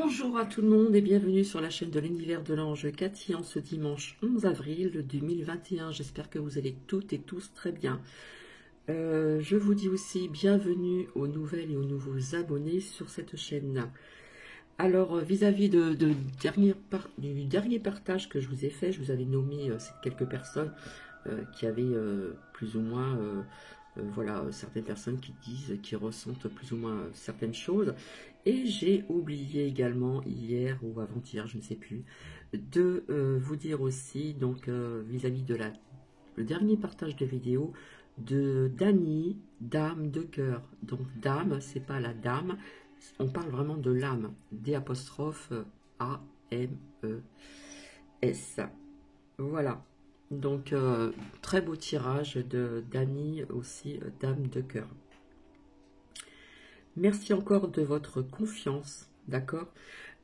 Bonjour à tout le monde et bienvenue sur la chaîne de l'univers de l'ange Cathy en ce dimanche 11 avril 2021. J'espère que vous allez toutes et tous très bien. Je vous dis aussi bienvenue aux nouvelles et aux nouveaux abonnés sur cette chaîne. Alors, vis-à-vis du dernier partage que je vous ai fait, je vous avais nommé quelques personnes qui avaient plus ou moins... voilà, certaines personnes qui disent, qui ressentent plus ou moins certaines choses. Et j'ai oublié également, hier ou avant-hier, je ne sais plus, de vous dire aussi, donc vis-à-vis de le dernier partage de vidéo, de Dany, dame de cœur. Donc dame, c'est pas la dame, on parle vraiment de l'âme, D'-A-M-E-S. Voilà. Donc, très beau tirage de Dany aussi, dame de cœur. Merci encore de votre confiance, d'accord?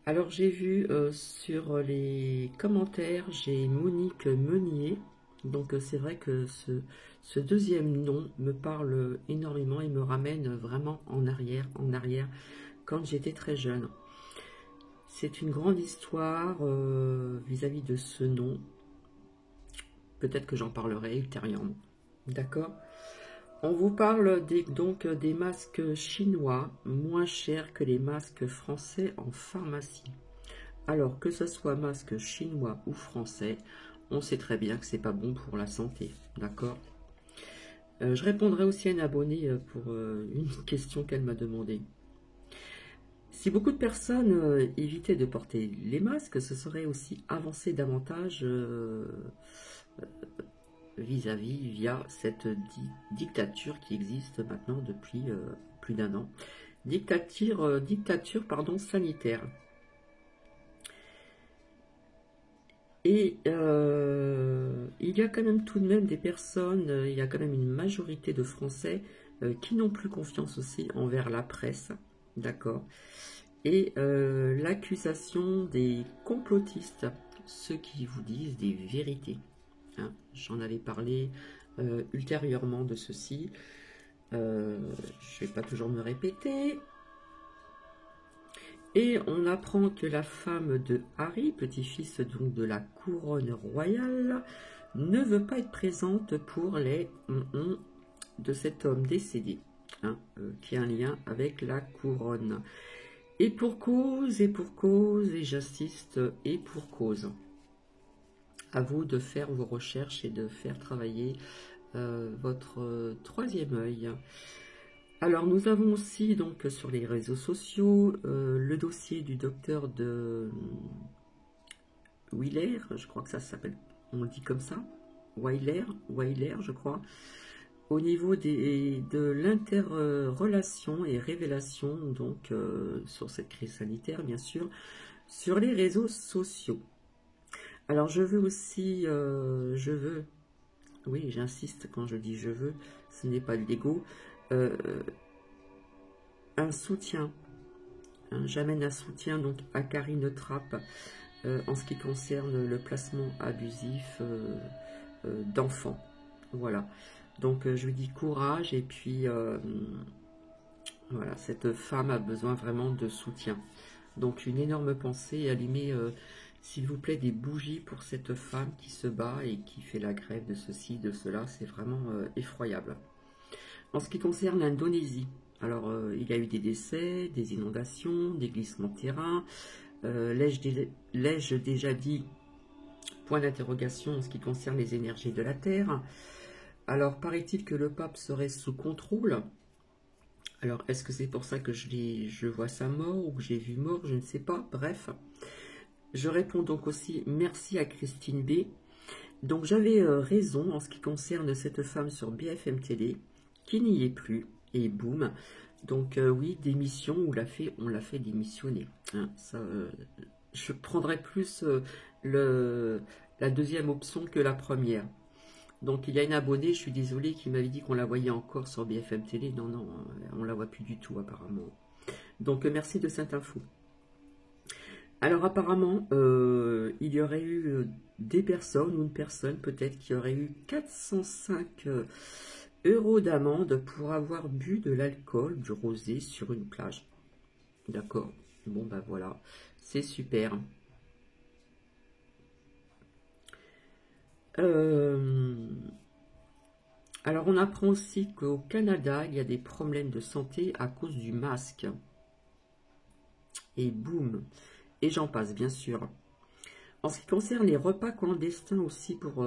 Alors, j'ai vu sur les commentaires, j'ai Monique Meunier. Donc, c'est vrai que ce deuxième nom me parle énormément et me ramène vraiment en arrière, quand j'étais très jeune. C'est une grande histoire vis-à-vis de ce nom. Peut-être que j'en parlerai ultérieurement. D'accord? On vous parle donc des masques chinois moins chers que les masques français en pharmacie. Alors que ce soit masque chinois ou français, on sait très bien que c'est pas bon pour la santé. D'accord? Je répondrai aussi à une abonnée pour une question qu'elle m'a demandé. Si beaucoup de personnes évitaient de porter les masques, ce serait aussi avancer davantage via cette dictature qui existe maintenant depuis plus d'un an. Dictature pardon, sanitaire. Et il y a quand même tout de même des personnes, il y a quand même une majorité de Français qui n'ont plus confiance aussi envers la presse, d'accord? Et l'accusation des complotistes, ceux qui vous disent des vérités. Hein, j'en avais parlé ultérieurement de ceci. Je ne vais pas toujours me répéter. Et on apprend que la femme de Harry, petit-fils donc de la couronne royale, ne veut pas être présente pour les de cet homme décédé, hein, qui a un lien avec la couronne. Et pour cause, et j'insiste, et pour cause. À vous de faire vos recherches et de faire travailler votre troisième œil. Alors, nous avons aussi, donc, sur les réseaux sociaux, le dossier du docteur de Willer, je crois que ça s'appelle, on le dit comme ça, Weiler, je crois, au niveau de l'interrelation et révélation, donc, sur cette crise sanitaire, bien sûr, sur les réseaux sociaux. Alors, je veux aussi, oui, j'insiste quand je dis je veux, ce n'est pas de l'ego, un soutien. Hein, j'amène un soutien donc à Karine Trapp en ce qui concerne le placement abusif d'enfants. Voilà. Donc, je lui dis courage et puis, voilà, cette femme a besoin vraiment de soutien. Donc, une énorme pensée, allumez, s'il vous plaît, des bougies pour cette femme qui se bat et qui fait la grève de ceci, de cela. C'est vraiment effroyable. En ce qui concerne l'Indonésie, alors il y a eu des décès, des inondations, des glissements de terrain. L'ai-je déjà dit, point d'interrogation en ce qui concerne les énergies de la Terre. Alors, paraît-il que le pape serait sous contrôle. Alors, est-ce que c'est pour ça que je vois sa mort ou que j'ai vu mort? Je ne sais pas. Bref. Je réponds donc aussi merci à Christine B. Donc, j'avais raison en ce qui concerne cette femme sur BFM Télé, qui n'y est plus. Et boum. Donc, oui, démission, on l'a fait démissionner. Hein, ça, je prendrais plus la deuxième option que la première. Donc, il y a une abonnée, je suis désolée, qui m'avait dit qu'on la voyait encore sur BFM Télé. Non, non, on la voit plus du tout, apparemment. Donc, merci de cette info. Alors, apparemment, il y aurait eu des personnes, ou une personne peut-être, qui aurait eu 405 € d'amende pour avoir bu de l'alcool, du rosé, sur une plage. D'accord. Bon, ben voilà, c'est super. Alors, on apprend aussi qu'au Canada, il y a des problèmes de santé à cause du masque. Et boum. Et j'en passe, bien sûr. En ce qui concerne les repas clandestins aussi pour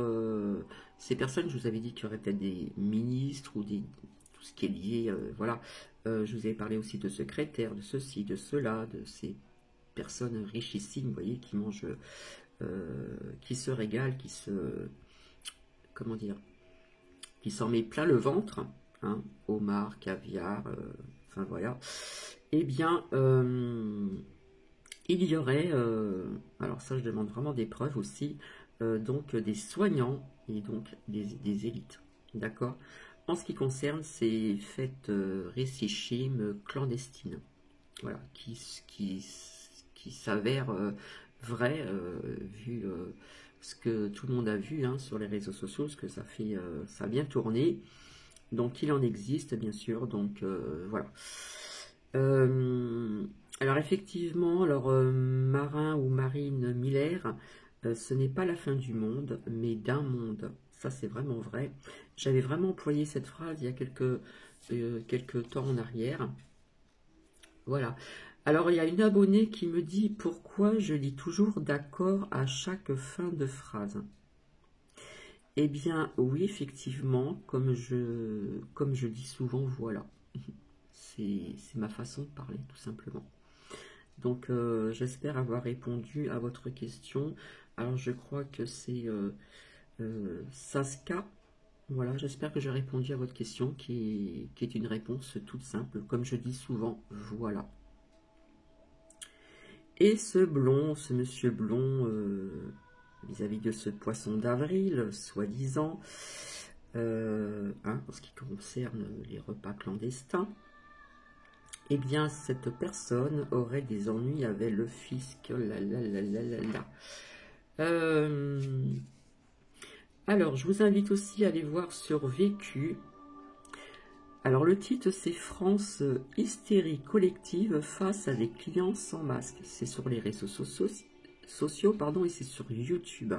ces personnes, je vous avais dit qu'il y aurait peut-être des ministres ou tout ce qui est lié, voilà. Je vous avais parlé aussi de secrétaires, de ceci, de cela, de ces personnes richissimes, vous voyez, qui mangent, qui se régalent, comment dire, qui s'en met plein le ventre, hein, homard, caviar, enfin voilà. Eh bien, il y aurait, alors ça je demande vraiment des preuves aussi, donc des soignants et donc des élites, d'accord? En ce qui concerne ces fêtes récichimes clandestines, voilà, qui s'avèrent vraies, vu ce que tout le monde a vu hein, sur les réseaux sociaux, ce que ça fait, ça a bien tourné. Donc il en existe bien sûr, donc voilà. Alors effectivement, alors Marin ou Marine Miller, ce n'est pas la fin du monde, mais d'un monde. Ça c'est vraiment vrai. J'avais vraiment employé cette phrase il y a quelques temps en arrière. Voilà. Alors il y a une abonnée qui me dit pourquoi je lis toujours d'accord à chaque fin de phrase. Eh bien oui, effectivement, comme je dis souvent, voilà. C'est ma façon de parler, tout simplement. Donc, j'espère avoir répondu à votre question. Alors, je crois que c'est Saska. Voilà, j'espère que j'ai répondu à votre question, qui est une réponse toute simple. Comme je dis souvent, voilà. Et ce monsieur blond, vis-à-vis de ce poisson d'avril, soi-disant, en ce qui concerne les repas clandestins, eh bien, cette personne aurait des ennuis avec le fisc. Alors, je vous invite aussi à aller voir sur Vécu. Alors, le titre, c'est France hystérie collective face à des clients sans masque. C'est sur les réseaux sociaux, pardon, et c'est sur YouTube.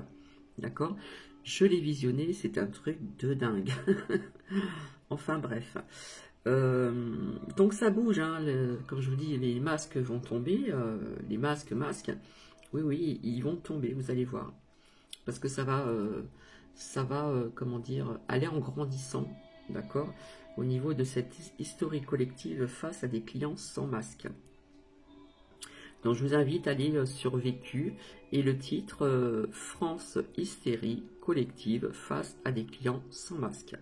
D'accord? Je l'ai visionné, c'est un truc de dingue. Enfin, bref. Donc ça bouge, hein, comme je vous dis, les masques vont tomber, les masques, oui, oui, ils vont tomber, vous allez voir, parce que ça va, comment dire, aller en grandissant, d'accord, au niveau de cette historie collective face à des clients sans masque. Donc je vous invite à aller sur Vécu, et le titre, France hystérie collective face à des clients sans masque.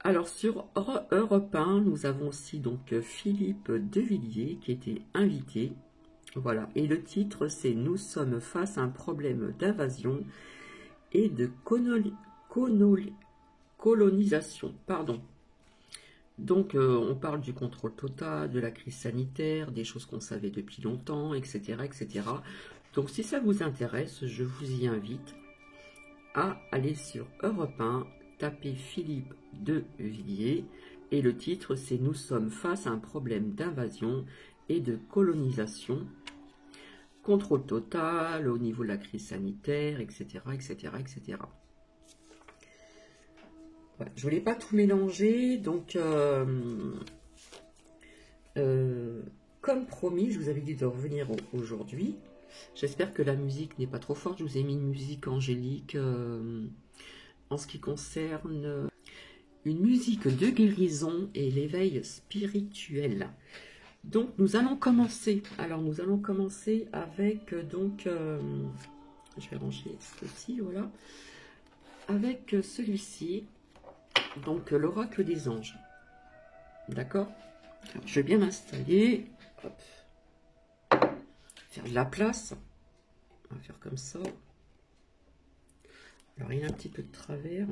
Alors sur Europe 1, nous avons aussi donc Philippe Devilliers qui était invité. Voilà, et le titre c'est Nous sommes face à un problème d'invasion et de colonisation. Pardon. Donc on parle du contrôle total, de la crise sanitaire, des choses qu'on savait depuis longtemps, etc., etc. Donc si ça vous intéresse, je vous y invite à aller sur Europe 1, taper Philippe Devilliers et le titre c'est Nous sommes face à un problème d'invasion et de colonisation, contrôle total au niveau de la crise sanitaire, etc., etc., etc. Voilà, je voulais pas tout mélanger, donc comme promis, je vous avais dit de revenir aujourd'hui. J'espère que la musique n'est pas trop forte. Je vous ai mis une musique angélique en ce qui concerne une musique de guérison et l'éveil spirituel. Donc nous allons commencer. Alors nous allons commencer avec donc je vais ranger ceci, voilà, avec celui-ci, donc l'oracle des anges. D'accord? Je vais bien m'installer. Hop. Faire de la place. On va faire comme ça. Alors il y a un petit peu de travers.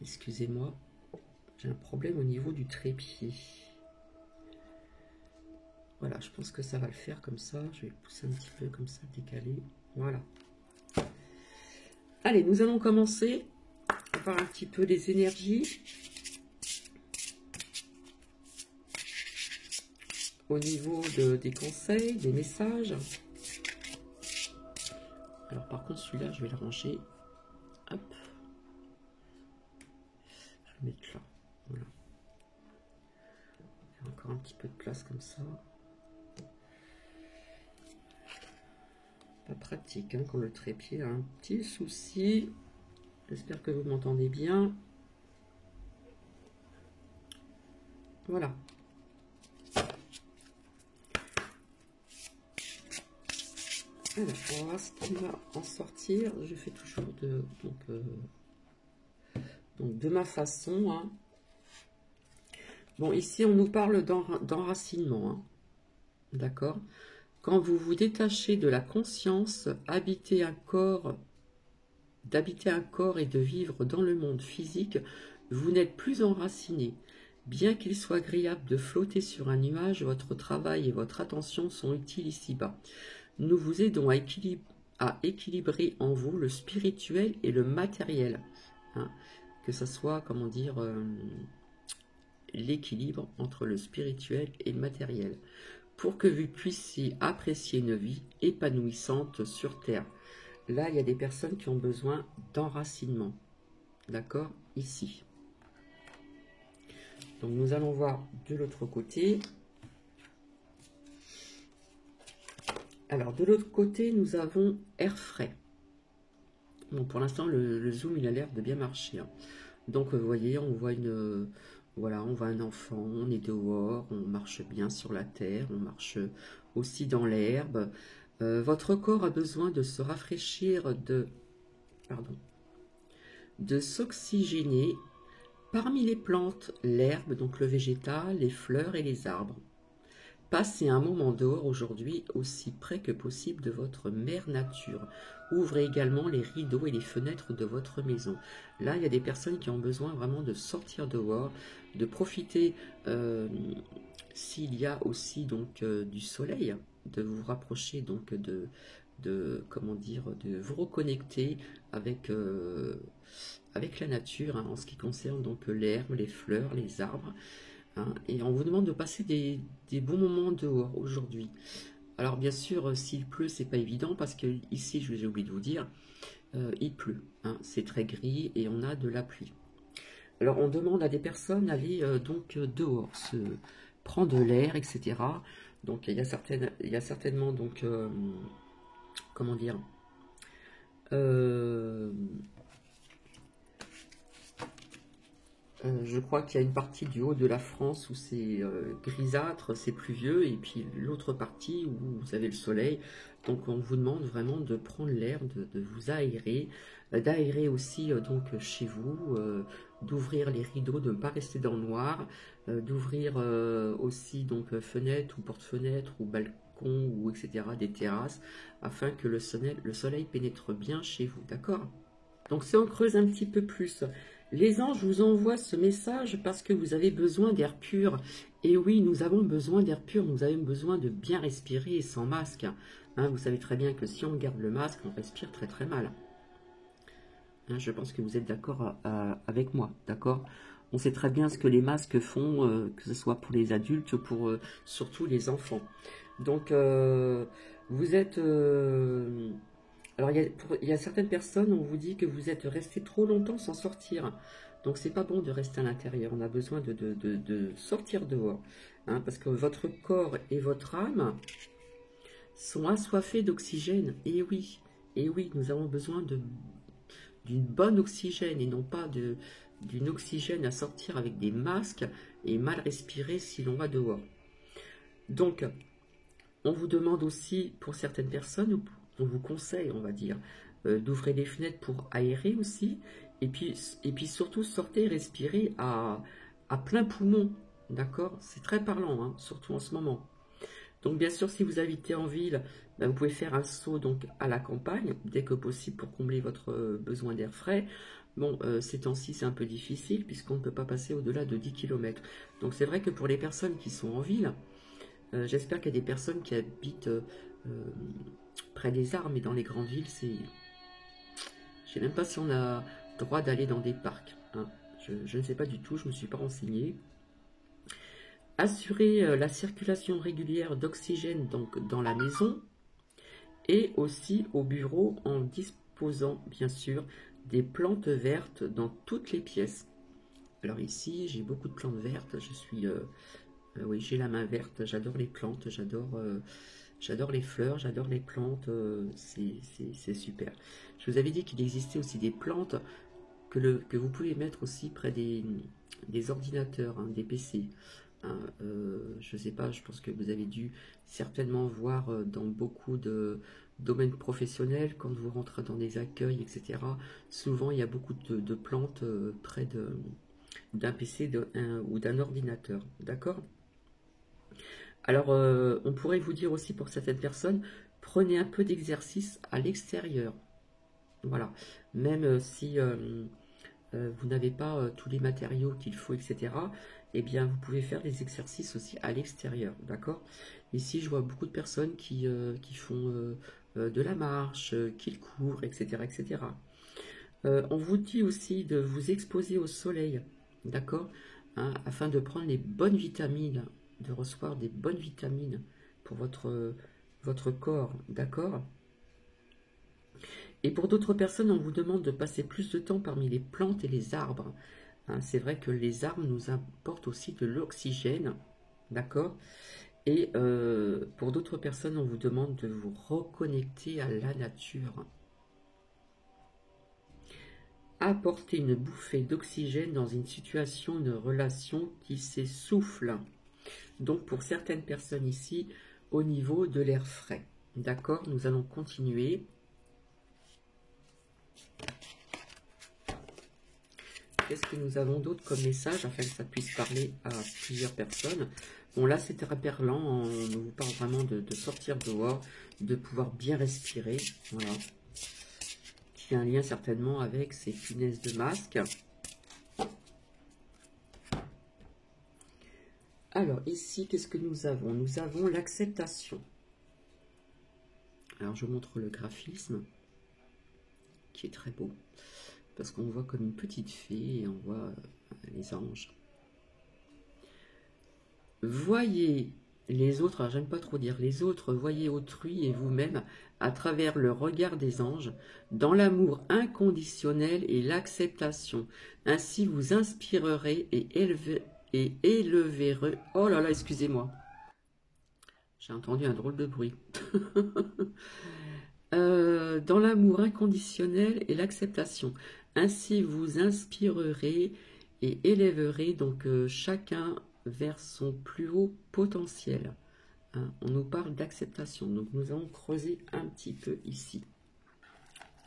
Excusez-moi. J'ai un problème au niveau du trépied. Voilà, je pense que ça va le faire comme ça. Je vais pousser un petit peu comme ça, décaler. Voilà. Allez, nous allons commencer par un petit peu les énergies. au niveau des conseils, des messages. Alors par contre celui-là je vais le ranger. Hop. Je vais le mettre là. Voilà. Il y a encore un petit peu de place comme ça. Pas pratique hein, quand le trépied a un petit souci. J'espère que vous m'entendez bien. Voilà. Alors, on va voir ce qui va en sortir. Je fais toujours donc de ma façon. Hein. Bon, ici, on nous parle d'enracinement. Hein. D'accord? Quand vous vous détachez de la conscience, d'habiter un corps et de vivre dans le monde physique, vous n'êtes plus enraciné. Bien qu'il soit agréable de flotter sur un nuage, votre travail et votre attention sont utiles ici-bas. Nous vous aidons à équilibrer en vous le spirituel et le matériel. Hein, que ce soit, comment dire, l'équilibre entre le spirituel et le matériel. Pour que vous puissiez apprécier une vie épanouissante sur Terre. Là, il y a des personnes qui ont besoin d'enracinement. D'accord? Ici. Donc, nous allons voir de l'autre côté. Alors, de l'autre côté, nous avons air frais. Bon, pour l'instant, le zoom, il a l'air de bien marcher. Hein. Donc, vous voyez, on voit voilà, on voit un enfant, on est dehors, on marche bien sur la terre, on marche aussi dans l'herbe. Votre corps a besoin de se rafraîchir, de s'oxygéner parmi les plantes, l'herbe, donc le végétal, les fleurs et les arbres. Passez un moment dehors aujourd'hui aussi près que possible de votre mère nature. Ouvrez également les rideaux et les fenêtres de votre maison. Là, il y a des personnes qui ont besoin vraiment de sortir dehors, de profiter s'il y a aussi donc du soleil, de vous rapprocher donc comment dire, de vous reconnecter avec avec la nature hein, en ce qui concerne donc l'herbe, les fleurs, les arbres. Hein, et on vous demande de passer des bons moments dehors aujourd'hui. Alors bien sûr, s'il pleut, c'est pas évident parce que ici, j'ai oublié de vous dire, il pleut. Hein, c'est très gris et on a de la pluie. Alors on demande à des personnes d'aller donc dehors, se prendre de l'air, etc. Donc il y a certainement donc comment dire je crois qu'il y a une partie du haut de la France où c'est grisâtre, c'est pluvieux, et puis l'autre partie où vous avez le soleil. Donc on vous demande vraiment de prendre l'air, de vous aérer, d'aérer aussi donc chez vous, d'ouvrir les rideaux, de ne pas rester dans le noir, d'ouvrir aussi donc fenêtres ou porte-fenêtres ou balcons ou etc. des terrasses, afin que le soleil pénètre bien chez vous, d'accord? Donc si on creuse un petit peu plus, les anges vous envoient ce message parce que vous avez besoin d'air pur. Et oui, nous avons besoin d'air pur, nous avons besoin de bien respirer sans masque. Hein, vous savez très bien que si on garde le masque, on respire très très mal. Hein, je pense que vous êtes d'accord avec moi, d'accord? On sait très bien ce que les masques font, que ce soit pour les adultes ou pour surtout les enfants. Donc, vous êtes... alors, il y a certaines personnes, on vous dit que vous êtes resté trop longtemps sans sortir. Donc, c'est pas bon de rester à l'intérieur. On a besoin de sortir dehors. Hein, parce que votre corps et votre âme sont assoiffés d'oxygène. Et oui, nous avons besoin d'une bonne oxygène et non pas d'une oxygène à sortir avec des masques et mal respirer si l'on va dehors. Donc, on vous demande aussi, pour certaines personnes, on vous conseille, on va dire, d'ouvrir les fenêtres pour aérer aussi, et puis surtout sortez, respirez à plein poumon, d'accord? C'est très parlant, hein, surtout en ce moment. Donc bien sûr, si vous habitez en ville, ben, vous pouvez faire un saut donc à la campagne, dès que possible pour combler votre besoin d'air frais. Bon, ces temps-ci, c'est un peu difficile, puisqu'on ne peut pas passer au-delà de 10 km. Donc c'est vrai que pour les personnes qui sont en ville, j'espère qu'il y a des personnes qui habitent près des arbres, mais dans les grandes villes, c'est... Je ne sais même pas si on a droit d'aller dans des parcs. Hein. Je ne sais pas du tout, je ne me suis pas renseignée. Assurer la circulation régulière d'oxygène donc dans la maison et aussi au bureau en disposant bien sûr des plantes vertes dans toutes les pièces. Alors ici j'ai beaucoup de plantes vertes, oui, j'ai la main verte, j'adore les plantes, j'adore les fleurs, j'adore les plantes, c'est super. Je vous avais dit qu'il existait aussi des plantes que vous pouvez mettre aussi près des ordinateurs, hein, des PC. Hein, je ne sais pas, je pense que vous avez dû certainement voir dans beaucoup de domaines professionnels, quand vous rentrez dans des accueils, etc. Souvent, il y a beaucoup de plantes près d'un PC ou d'un ordinateur. D'accord? Alors, on pourrait vous dire aussi pour certaines personnes, prenez un peu d'exercice à l'extérieur. Voilà. Même si vous n'avez pas tous les matériaux qu'il faut, etc., eh bien, vous pouvez faire des exercices aussi à l'extérieur, d'accord? Ici, je vois beaucoup de personnes qui font de la marche, qui courent, etc., etc. On vous dit aussi de vous exposer au soleil, d'accord? Hein, afin de prendre les bonnes vitamines, de recevoir des bonnes vitamines pour votre corps, d'accord? Et pour d'autres personnes, on vous demande de passer plus de temps parmi les plantes et les arbres. Hein, c'est vrai que les arbres nous apportent aussi de l'oxygène, d'accord? Et pour d'autres personnes, on vous demande de vous reconnecter à la nature. Apporter une bouffée d'oxygène dans une situation, une relation qui s'essouffle. Donc pour certaines personnes ici, au niveau de l'air frais. D'accord? Nous allons continuer. Qu'est-ce que nous avons d'autre comme message afin que ça puisse parler à plusieurs personnes? Bon, là, c'est très parlant. On vous parle vraiment de sortir dehors, de pouvoir bien respirer. Voilà. Qui a un lien certainement avec ces punaises de masque. Alors, ici, qu'est-ce que nous avons? Nous avons l'acceptation. Alors, je vous montre le graphisme, qui est très beau. Parce qu'on voit comme une petite fée et on voit les anges. Voyez les autres, alors j'aime pas trop dire les autres, voyez autrui et vous-même à travers le regard des anges, dans l'amour inconditionnel et l'acceptation. Ainsi vous inspirerez et éleverez... Oh là là, excusez-moi. J'ai entendu un drôle de bruit. Dans l'amour inconditionnel et l'acceptation. Ainsi vous inspirerez et élèverez donc chacun vers son plus haut potentiel. Hein, on nous parle d'acceptation, donc nous allons creuser un petit peu ici.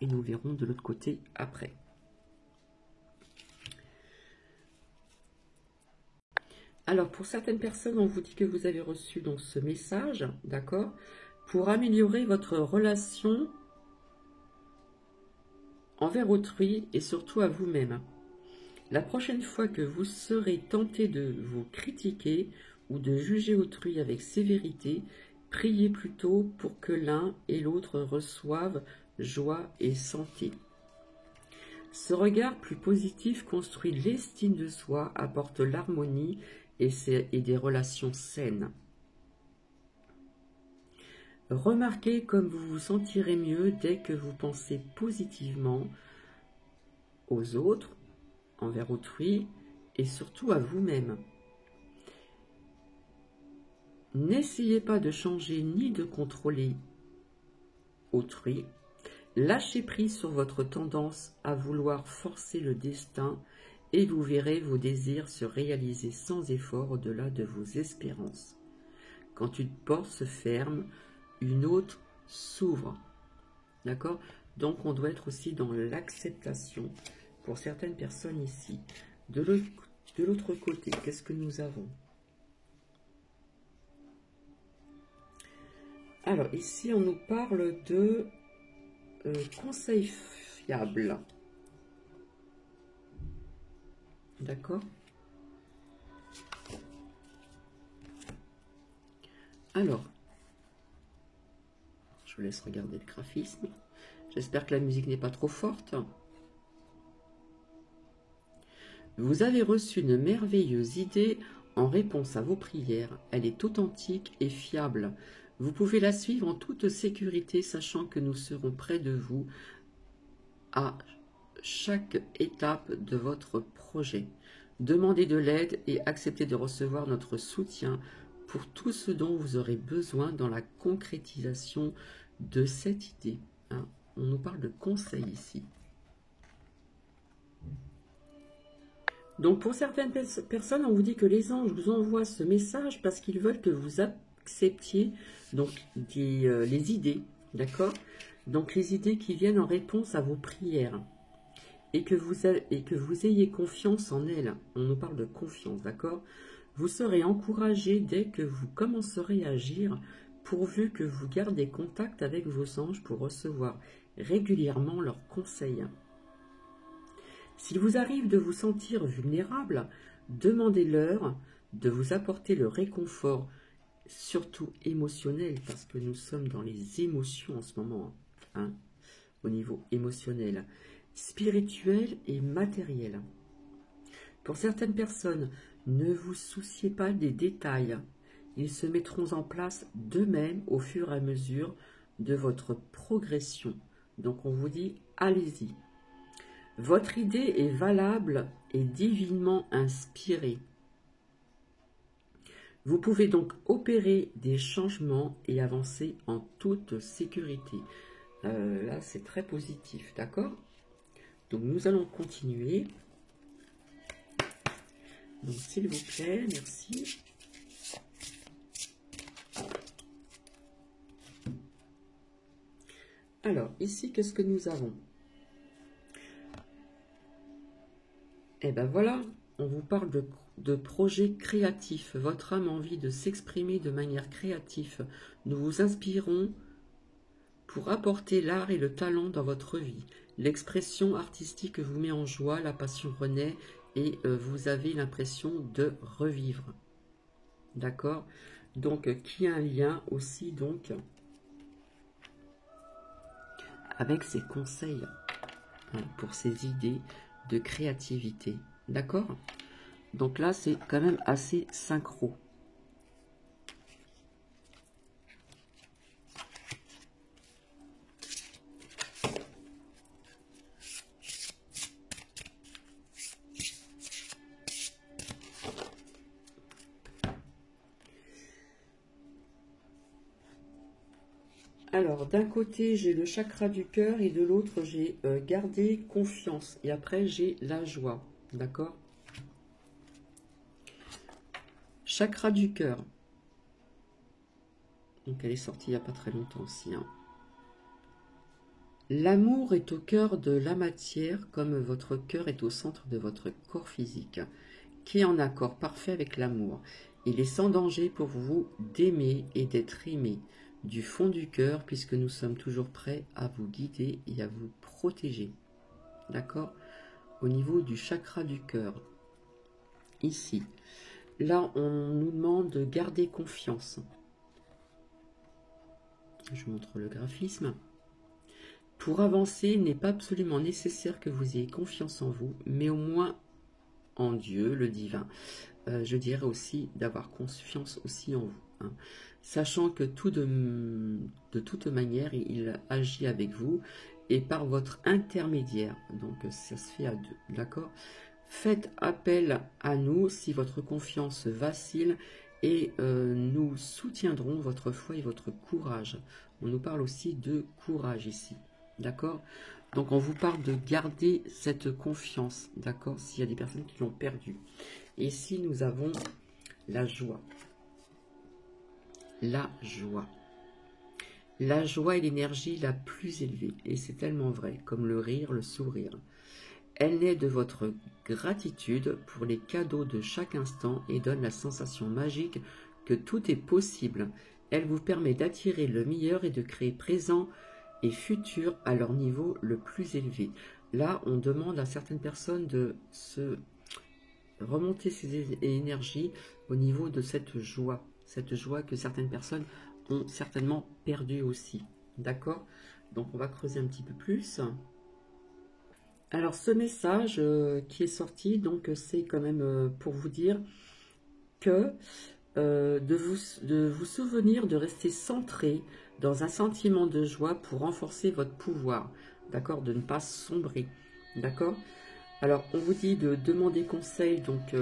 Et nous verrons de l'autre côté après. Alors pour certaines personnes, on vous dit que vous avez reçu donc ce message, d'accord, pour améliorer votre relation envers autrui et surtout à vous-même. La prochaine fois que vous serez tenté de vous critiquer ou de juger autrui avec sévérité, priez plutôt pour que l'un et l'autre reçoivent joie et santé. Ce regard plus positif construit l'estime de soi, apporte l'harmonie et des relations saines. Remarquez comme vous vous sentirez mieux dès que vous pensez positivement aux autres, envers autrui et surtout à vous-même. N'essayez pas de changer ni de contrôler autrui. Lâchez prise sur votre tendance à vouloir forcer le destin et vous verrez vos désirs se réaliser sans effort au-delà de vos espérances. Quand une porte se ferme, une autre s'ouvre. D'accord? Donc on doit être aussi dans l'acceptation pour certaines personnes ici. De l'autre côté, qu'est-ce que nous avons? Alors ici on nous parle de conseils fiables. D'accord? Alors, je vous laisse regarder le graphisme. J'espère que la musique n'est pas trop forte. Vous avez reçu une merveilleuse idée en réponse à vos prières. Elle est authentique et fiable. Vous pouvez la suivre en toute sécurité, sachant que nous serons près de vous à chaque étape de votre projet. Demandez de l'aide et acceptez de recevoir notre soutien pour tout ce dont vous aurez besoin dans la concrétisation de cette idée. Hein. On nous parle de conseils ici. Donc pour certaines personnes, on vous dit que les anges vous envoient ce message parce qu'ils veulent que vous acceptiez donc les idées, d'accord? Donc les idées qui viennent en réponse à vos prières et que vous ayez confiance en elles. On nous parle de confiance, d'accord? Vous serez encouragé dès que vous commencerez à agir, pourvu que vous gardez contact avec vos anges pour recevoir régulièrement leurs conseils. S'il vous arrive de vous sentir vulnérable, demandez-leur de vous apporter le réconfort, surtout émotionnel, parce que nous sommes dans les émotions en ce moment, hein, au niveau émotionnel, spirituel et matériel. Pour certaines personnes, ne vous souciez pas des détails. Ils se mettront en place d'eux-mêmes au fur et à mesure de votre progression. Donc on vous dit, allez-y. Votre idée est valable et divinement inspirée. Vous pouvez donc opérer des changements et avancer en toute sécurité. Là, c'est très positif, d'accord? Donc, nous allons continuer. Donc, s'il vous plaît, merci. Alors, ici, qu'est-ce que nous avons? Eh bien voilà, on vous parle de projets créatifs. Votre âme a envie de s'exprimer de manière créative. Nous vous inspirons pour apporter l'art et le talent dans votre vie. L'expression artistique vous met en joie, la passion renaît et vous avez l'impression de revivre. D'accord? Donc, qui a un lien aussi donc avec ces conseils, hein, pour ces idées de créativité. D'accord? Donc là, c'est quand même assez synchro. Alors, d'un côté, j'ai le chakra du cœur et de l'autre, j'ai gardé confiance. Et après, j'ai la joie. D'accord? Chakra du cœur. Donc, elle est sortie il n'y a pas très longtemps aussi. Hein. L'amour est au cœur de la matière, comme votre cœur est au centre de votre corps physique, qui est en accord parfait avec l'amour. Il est sans danger pour vous d'aimer et d'être aimé du fond du cœur, puisque nous sommes toujours prêts à vous guider et à vous protéger. D'accord? Au niveau du chakra du cœur. Ici. Là, on nous demande de garder confiance. Je vous montre le graphisme. Pour avancer, il n'est pas absolument nécessaire que vous ayez confiance en vous, mais au moins en Dieu, le divin. Je dirais aussi d'avoir confiance aussi en vous. Hein. Sachant que de toute manière, il agit avec vous et par votre intermédiaire. Donc, ça se fait à deux. D'accord? Faites appel à nous si votre confiance vacille et nous soutiendrons votre foi et votre courage. On nous parle aussi de courage ici. D'accord? Donc, on vous parle de garder cette confiance. D'accord? S'il y a des personnes qui l'ont perdue. Et ici, nous avons la joie. La joie. La joie est l'énergie la plus élevée. Et c'est tellement vrai, comme le rire, le sourire. Elle naît de votre gratitude pour les cadeaux de chaque instant et donne la sensation magique que tout est possible. Elle vous permet d'attirer le meilleur et de créer présent et futur à leur niveau le plus élevé. Là, on demande à certaines personnes de se remonter ces énergies au niveau de cette joie que certaines personnes ont certainement perdue aussi. D'accord? Donc, on va creuser un petit peu plus. Alors, ce message qui est sorti, donc c'est quand même pour vous dire, que de vous souvenir de rester centré dans un sentiment de joie pour renforcer votre pouvoir, d'accord, de ne pas sombrer, d'accord. Alors, on vous dit de demander conseil donc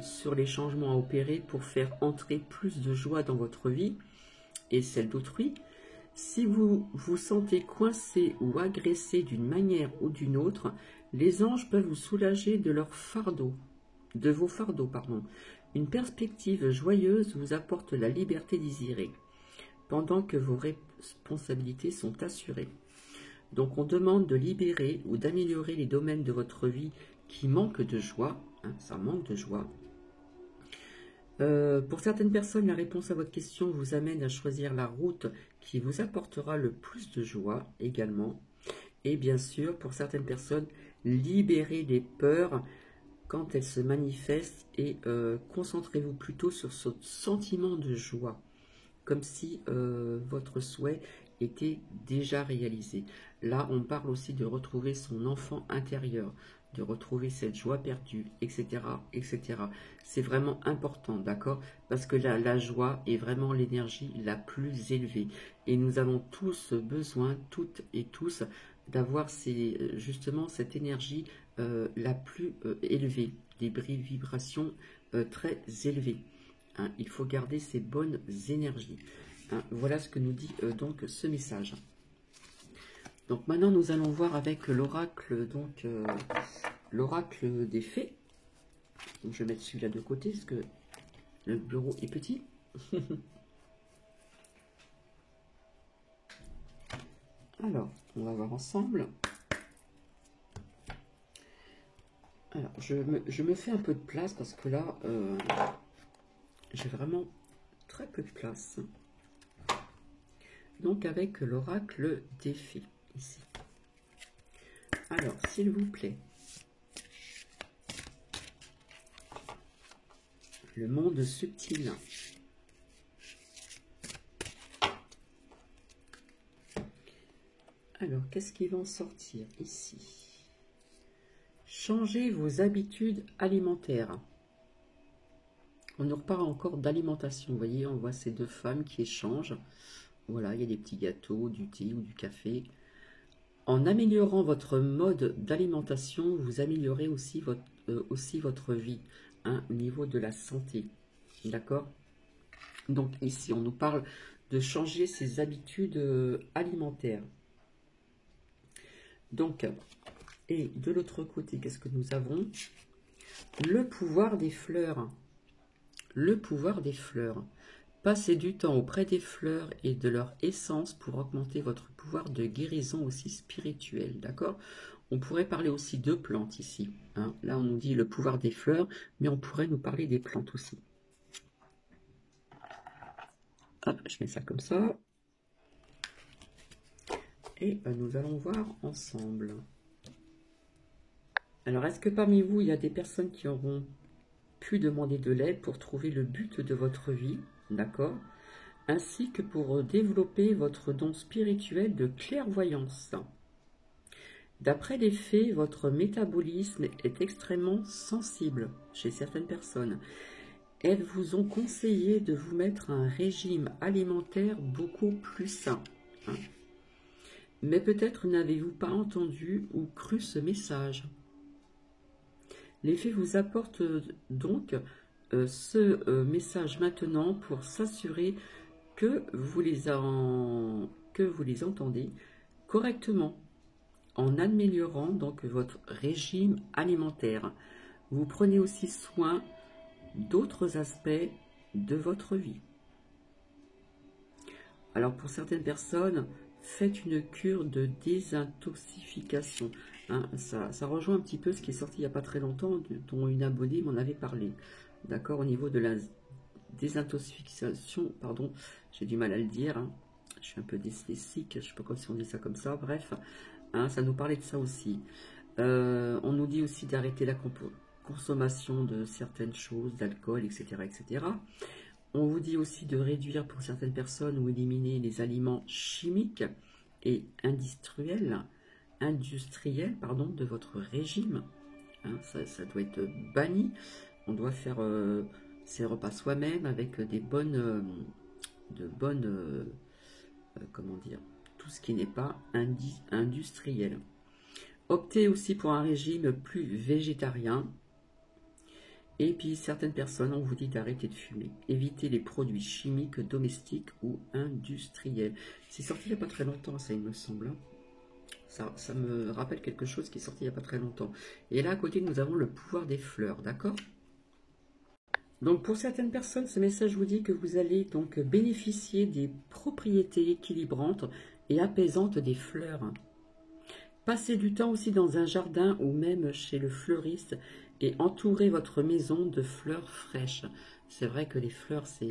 sur les changements à opérer pour faire entrer plus de joie dans votre vie et celle d'autrui. Si vous vous sentez coincé ou agressé d'une manière ou d'une autre, les anges peuvent vous soulager de leur fardeau, de vos fardeaux, pardon. Une perspective joyeuse vous apporte la liberté désirée, pendant que vos responsabilités sont assurées. Donc on demande de libérer ou d'améliorer les domaines de votre vie qui manquent de joie, hein, ça manque de joie. Pour certaines personnes, la réponse à votre question vous amène à choisir la route qui vous apportera le plus de joie également. Et bien sûr, pour certaines personnes, libérez les peurs quand elles se manifestent et concentrez-vous plutôt sur ce sentiment de joie, comme si votre souhait était déjà réalisé. Là, on parle aussi de retrouver son enfant intérieur, de retrouver cette joie perdue, etc., etc. C'est vraiment important, d'accord? Parce que la joie est vraiment l'énergie la plus élevée. Et nous avons tous besoin, toutes et tous, d'avoir justement cette énergie la plus élevée, des vibrations très élevées. Hein, il faut garder ces bonnes énergies. Hein, voilà ce que nous dit donc ce message. Donc maintenant nous allons voir avec l'oracle, donc l'oracle des fées. Donc, je vais mettre celui-là de côté parce que le bureau est petit. Alors, on va voir ensemble. Alors, je me fais un peu de place parce que là, j'ai vraiment très peu de place. Donc, avec l'oracle des fées, ici. Alors, s'il vous plaît, le monde subtil. Alors, qu'est-ce qui va en sortir ici? Changez vos habitudes alimentaires. On nous reparle encore d'alimentation. Vous voyez, on voit ces deux femmes qui échangent. Voilà, il y a des petits gâteaux, du thé ou du café. En améliorant votre mode d'alimentation, vous améliorez aussi votre vie, hein, au niveau de la santé. D'accord? Donc ici, on nous parle de changer ses habitudes alimentaires. Donc, et de l'autre côté, qu'est-ce que nous avons? Le pouvoir des fleurs. Le pouvoir des fleurs. Passez du temps auprès des fleurs et de leur essence pour augmenter votre pouvoir de guérison aussi spirituel, d'accord? On pourrait parler aussi de plantes ici. Hein. Là, on nous dit le pouvoir des fleurs, mais on pourrait nous parler des plantes aussi. Hop, je mets ça comme ça. Et nous allons voir ensemble. Alors, est-ce que parmi vous, il y a des personnes qui auront pu demander de l'aide pour trouver le but de votre vie, d'accord? Ainsi que pour développer votre don spirituel de clairvoyance. D'après les faits, votre métabolisme est extrêmement sensible chez certaines personnes. Elles vous ont conseillé de vous mettre un régime alimentaire beaucoup plus sain. Hein. Mais peut-être n'avez-vous pas entendu ou cru ce message. Les faits vous apportent donc ce message maintenant pour s'assurer que vous les entendez correctement en améliorant donc votre régime alimentaire. Vous prenez aussi soin d'autres aspects de votre vie. Alors pour certaines personnes, faites une cure de désintoxication. Hein, ça rejoint un petit peu ce qui est sorti il n'y a pas très longtemps, dont une abonnée m'en avait parlé. D'accord, au niveau de la désintoxication, pardon, j'ai du mal à le dire. Hein. Je suis un peu dyslexique, je ne sais pas si on dit ça comme ça, bref. Hein, ça nous parlait de ça aussi. On nous dit aussi d'arrêter la consommation de certaines choses, d'alcool, etc., etc. On vous dit aussi de réduire pour certaines personnes ou éliminer les aliments chimiques et industriels de votre régime. Hein, ça doit être banni. On doit faire ses repas soi-même avec des bonnes, comment dire, tout ce qui n'est pas industriel. Optez aussi pour un régime plus végétarien. Et puis certaines personnes, on vous dit d'arrêter de fumer. Évitez les produits chimiques, domestiques ou industriels. C'est sorti il n'y a pas très longtemps, ça il me semble. Ça me rappelle quelque chose qui est sorti il n'y a pas très longtemps. Et là à côté, nous avons le pouvoir des fleurs, d'accord? Donc pour certaines personnes, ce message vous dit que vous allez donc bénéficier des propriétés équilibrantes et apaisantes des fleurs. Passez du temps aussi dans un jardin ou même chez le fleuriste et entourez votre maison de fleurs fraîches. C'est vrai que les fleurs, ça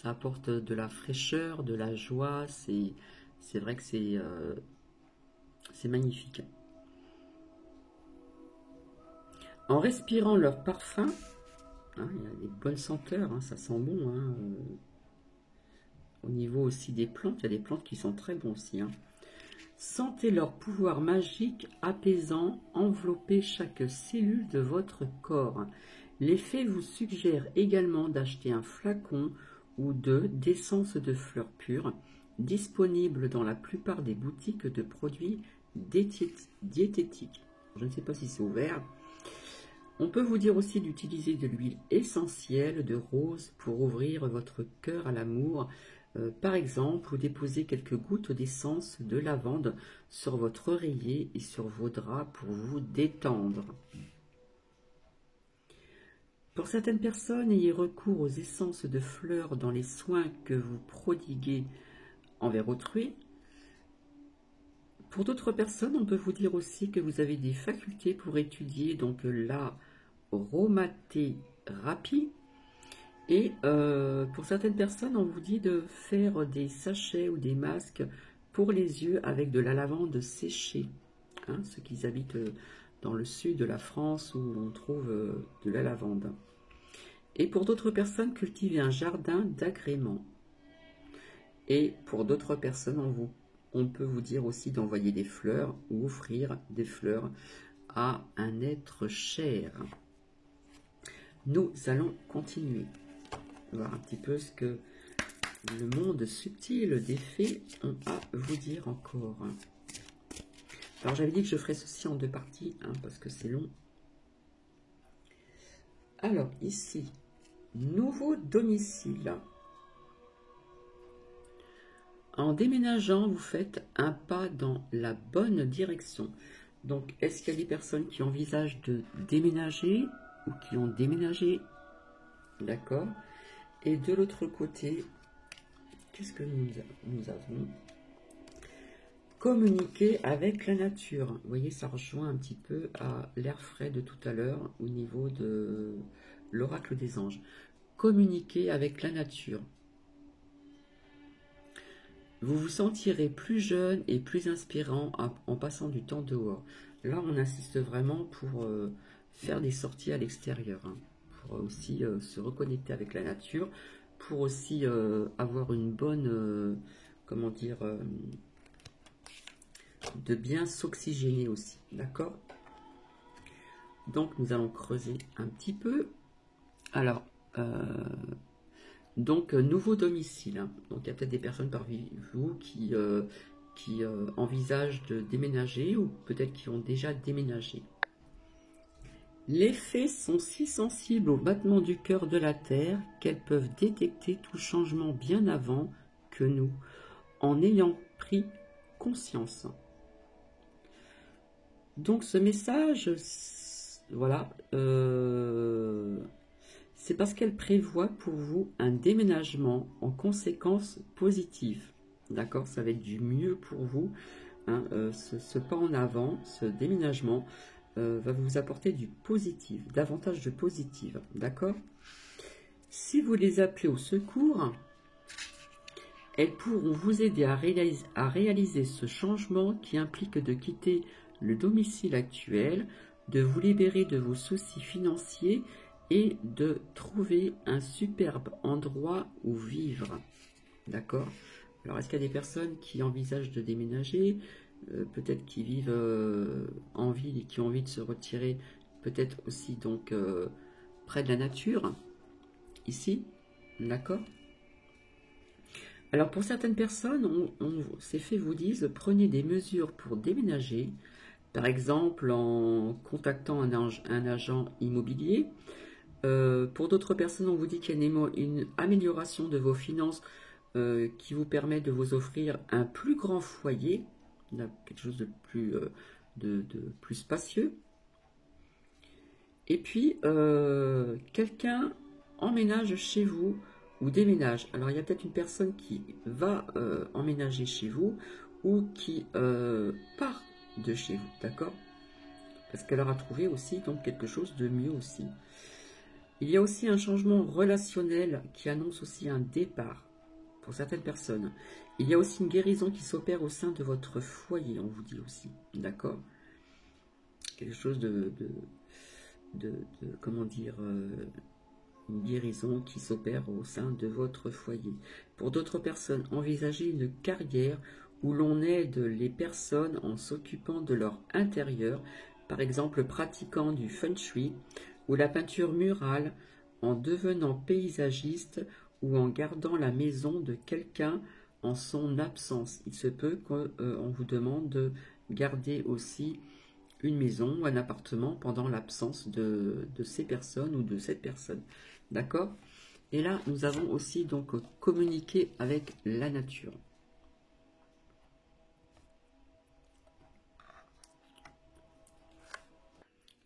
apporte de la fraîcheur, de la joie, c'est vrai que c'est magnifique. En respirant leur parfum, hein, il y a des bonnes senteurs, hein, ça sent bon. Hein, au niveau aussi des plantes, il y a des plantes qui sont très bons aussi. Hein. Sentez leur pouvoir magique, apaisant, envelopper chaque cellule de votre corps. L'effet vous suggère également d'acheter un flacon ou deux d'essence de fleurs pures, disponible dans la plupart des boutiques de produits diététiques. Je ne sais pas si c'est ouvert. On peut vous dire aussi d'utiliser de l'huile essentielle de rose pour ouvrir votre cœur à l'amour, par exemple, ou déposer quelques gouttes d'essence de lavande sur votre oreiller et sur vos draps pour vous détendre. Pour certaines personnes, ayez recours aux essences de fleurs dans les soins que vous prodiguez envers autrui. Pour d'autres personnes, on peut vous dire aussi que vous avez des facultés pour étudier donc l'aromathérapie. Et pour certaines personnes, on vous dit de faire des sachets ou des masques pour les yeux avec de la lavande séchée. Hein, ceux qui habitent dans le sud de la France où on trouve de la lavande. Et pour d'autres personnes, cultivez un jardin d'agrément. Et pour d'autres personnes, on peut vous dire aussi d'envoyer des fleurs ou offrir des fleurs à un être cher. Nous allons continuer. Voir un petit peu ce que le monde subtil des fées ont à vous dire encore. Alors j'avais dit que je ferais ceci en deux parties, hein, parce que c'est long. Alors ici, nouveau domicile. En déménageant, vous faites un pas dans la bonne direction. Donc, est-ce qu'il y a des personnes qui envisagent de déménager ou qui ont déménagé? D'accord. Et de l'autre côté, qu'est-ce que nous avons? Communiquer avec la nature. Vous voyez, ça rejoint un petit peu à l'air frais de tout à l'heure au niveau de l'oracle des anges. Communiquer avec la nature. Vous vous sentirez plus jeune et plus inspirant en passant du temps dehors. Là, on insiste vraiment pour faire des sorties à l'extérieur, hein, pour aussi se reconnecter avec la nature, pour aussi avoir une bonne, comment dire, de bien s'oxygéner aussi, d'accord? Donc, nous allons creuser un petit peu. Alors, donc, nouveau domicile. Hein. Donc, il y a peut-être des personnes parmi vous qui envisagent de déménager ou peut-être qui ont déjà déménagé. Les fées sont si sensibles au battement du cœur de la terre qu'elles peuvent détecter tout changement bien avant que nous, en ayant pris conscience. Donc, ce message, voilà, c'est parce qu'elle prévoit pour vous un déménagement en conséquence positive. D'accord? Ça va être du mieux pour vous. Hein, ce pas en avant, ce déménagement, va vous apporter du positif, davantage de positif. D'accord? Si vous les appelez au secours, elles pourront vous aider à réaliser ce changement qui implique de quitter le domicile actuel, de vous libérer de vos soucis financiers et de trouver un superbe endroit où vivre. D'accord? Alors, est-ce qu'il y a des personnes qui envisagent de déménager, peut-être qui vivent en ville et qui ont envie de se retirer, peut-être aussi donc près de la nature, ici, d'accord? Alors, pour certaines personnes, ces faits vous disent, prenez des mesures pour déménager, par exemple en contactant un agent immobilier. Pour d'autres personnes, on vous dit qu'il y a une amélioration de vos finances qui vous permet de vous offrir un plus grand foyer, quelque chose de plus spacieux. Et puis, quelqu'un emménage chez vous ou déménage. Alors, il y a peut-être une personne qui va emménager chez vous ou qui part de chez vous, d'accord? Parce qu'elle aura trouvé aussi donc quelque chose de mieux aussi. Il y a aussi un changement relationnel qui annonce aussi un départ pour certaines personnes. Il y a aussi une guérison qui s'opère au sein de votre foyer, on vous dit aussi, d'accord? Quelque chose comment dire, une guérison qui s'opère au sein de votre foyer. Pour d'autres personnes, envisagez une carrière où l'on aide les personnes en s'occupant de leur intérieur, par exemple pratiquant du feng shui ou la peinture murale, en devenant paysagiste ou en gardant la maison de quelqu'un en son absence. Il se peut qu'on vous demande de garder aussi une maison ou un appartement pendant l'absence de ces personnes ou de cette personne. D'accord? Et là, nous avons aussi donc communiqué avec la nature.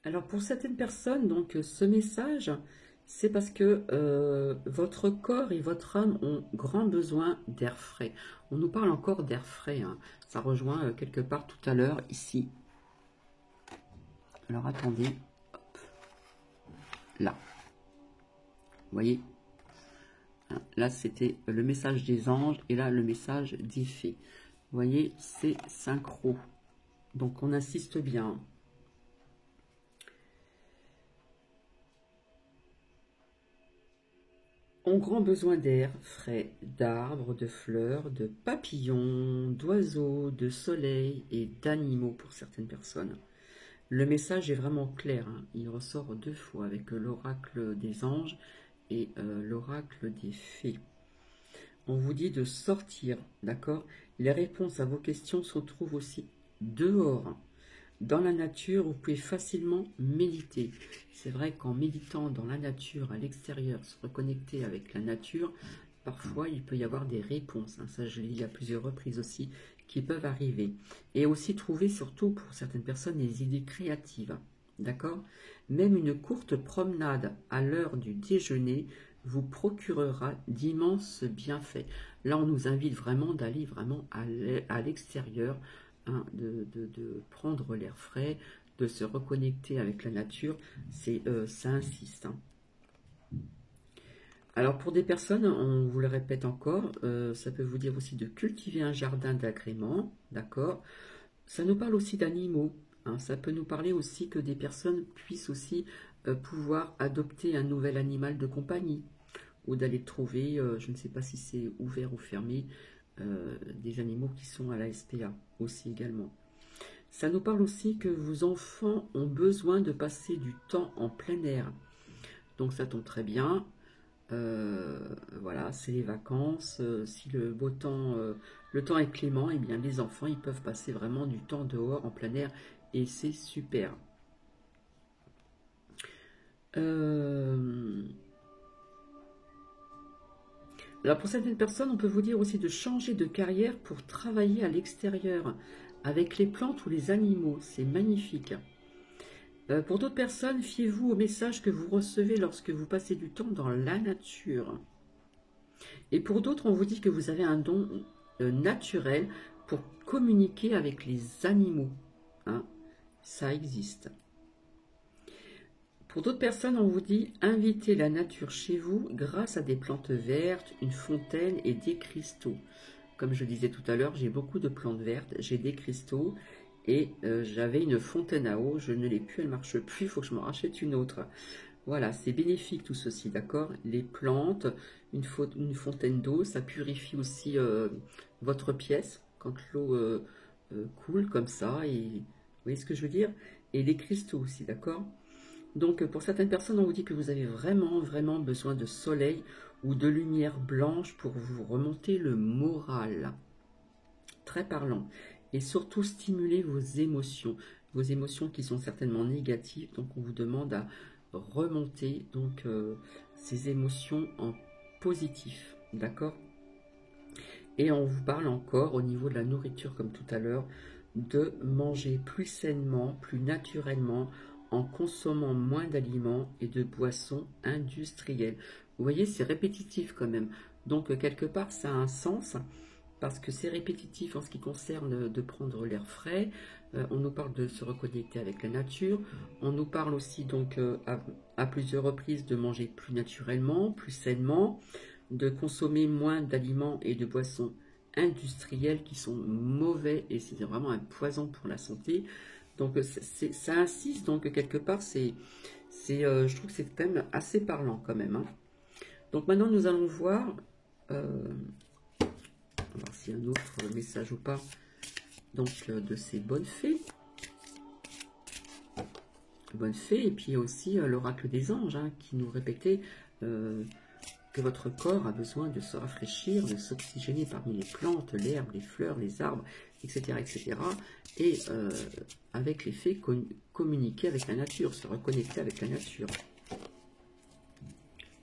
Alors pour certaines personnes, donc ce message, c'est parce que votre corps et votre âme ont grand besoin d'air frais. On nous parle encore d'air frais, hein. Ça rejoint quelque part tout à l'heure ici. Alors attendez, hop, là. Vous voyez? Là, c'était le message des anges et là, le message des fées. Vous voyez, c'est synchro. Donc, on insiste bien. On a grand besoin d'air frais, d'arbres, de fleurs, de papillons, d'oiseaux, de soleil et d'animaux pour certaines personnes. Le message est vraiment clair, hein. Il ressort 2 fois avec l'oracle des anges et l'oracle des fées. On vous dit de sortir, d'accord? Les réponses à vos questions se trouvent aussi dehors. Dans la nature, vous pouvez facilement méditer. C'est vrai qu'en méditant dans la nature, à l'extérieur, se reconnecter avec la nature, parfois il peut y avoir des réponses, hein. Ça, je l'ai dit à plusieurs reprises aussi, qui peuvent arriver. Et aussi trouver, surtout pour certaines personnes, des idées créatives. D'accord? Même une courte promenade à l'heure du déjeuner vous procurera d'immenses bienfaits. Là, on nous invite vraiment d'aller vraiment à l'extérieur, hein, de prendre l'air frais, de se reconnecter avec la nature. Ça insiste, hein. Alors pour des personnes, on vous le répète encore, ça peut vous dire aussi de cultiver un jardin d'agrément, d'accord? Ça nous parle aussi d'animaux, hein. Ça peut nous parler aussi que des personnes puissent aussi pouvoir adopter un nouvel animal de compagnie ou d'aller trouver, je ne sais pas si c'est ouvert ou fermé, des animaux qui sont à la SPA aussi également. Ça nous parle aussi que vos enfants ont besoin de passer du temps en plein air. Donc ça tombe très bien. Voilà, c'est les vacances. Si le beau temps, le temps est clément, et bien les enfants ils peuvent passer vraiment du temps dehors en plein air et c'est super. Alors pour certaines personnes, on peut vous dire aussi de changer de carrière pour travailler à l'extérieur avec les plantes ou les animaux. C'est magnifique. Pour d'autres personnes, fiez-vous au message que vous recevez lorsque vous passez du temps dans la nature. Et pour d'autres, on vous dit que vous avez un don naturel pour communiquer avec les animaux, hein. Ça existe. Pour d'autres personnes, on vous dit invitez la nature chez vous grâce à des plantes vertes, une fontaine et des cristaux. Comme je disais tout à l'heure, j'ai beaucoup de plantes vertes, j'ai des cristaux et j'avais une fontaine à eau, je ne l'ai plus, elle ne marche plus, il faut que je m'en rachète une autre. Voilà, c'est bénéfique tout ceci, d'accord? Les plantes, une fontaine d'eau, ça purifie aussi votre pièce quand l'eau coule comme ça. Et, vous voyez ce que je veux dire? Et les cristaux aussi, d'accord? Donc, pour certaines personnes, on vous dit que vous avez vraiment, vraiment besoin de soleil ou de lumière blanche pour vous remonter le moral. Très parlant. Et surtout, stimuler vos émotions qui sont certainement négatives. Donc, on vous demande à remonter donc ces émotions en positif. D'accord? Et on vous parle encore au niveau de la nourriture, comme tout à l'heure, de manger plus sainement, plus naturellement, en consommant moins d'aliments et de boissons industrielles. Vous voyez, c'est répétitif quand même. Donc, quelque part, ça a un sens, parce que c'est répétitif en ce qui concerne de prendre l'air frais. On nous parle de se reconnecter avec la nature. On nous parle aussi, donc, à plusieurs reprises, de manger plus naturellement, plus sainement, de consommer moins d'aliments et de boissons industriels qui sont mauvais et c'est vraiment un poison pour la santé. Donc ça insiste, donc quelque part je trouve que c'est quand même assez parlant quand même. Hein. Donc maintenant nous allons voir, on va voir s'il y a un autre message ou pas, donc de ces bonnes fées. Bonnes fées, et puis aussi l'oracle des anges hein, qui nous répétait que votre corps a besoin de se rafraîchir, de s'oxygéner parmi les plantes, l'herbe, les fleurs, les arbres, etc. etc. Et avec les fées, communiquer avec la nature, se reconnecter avec la nature.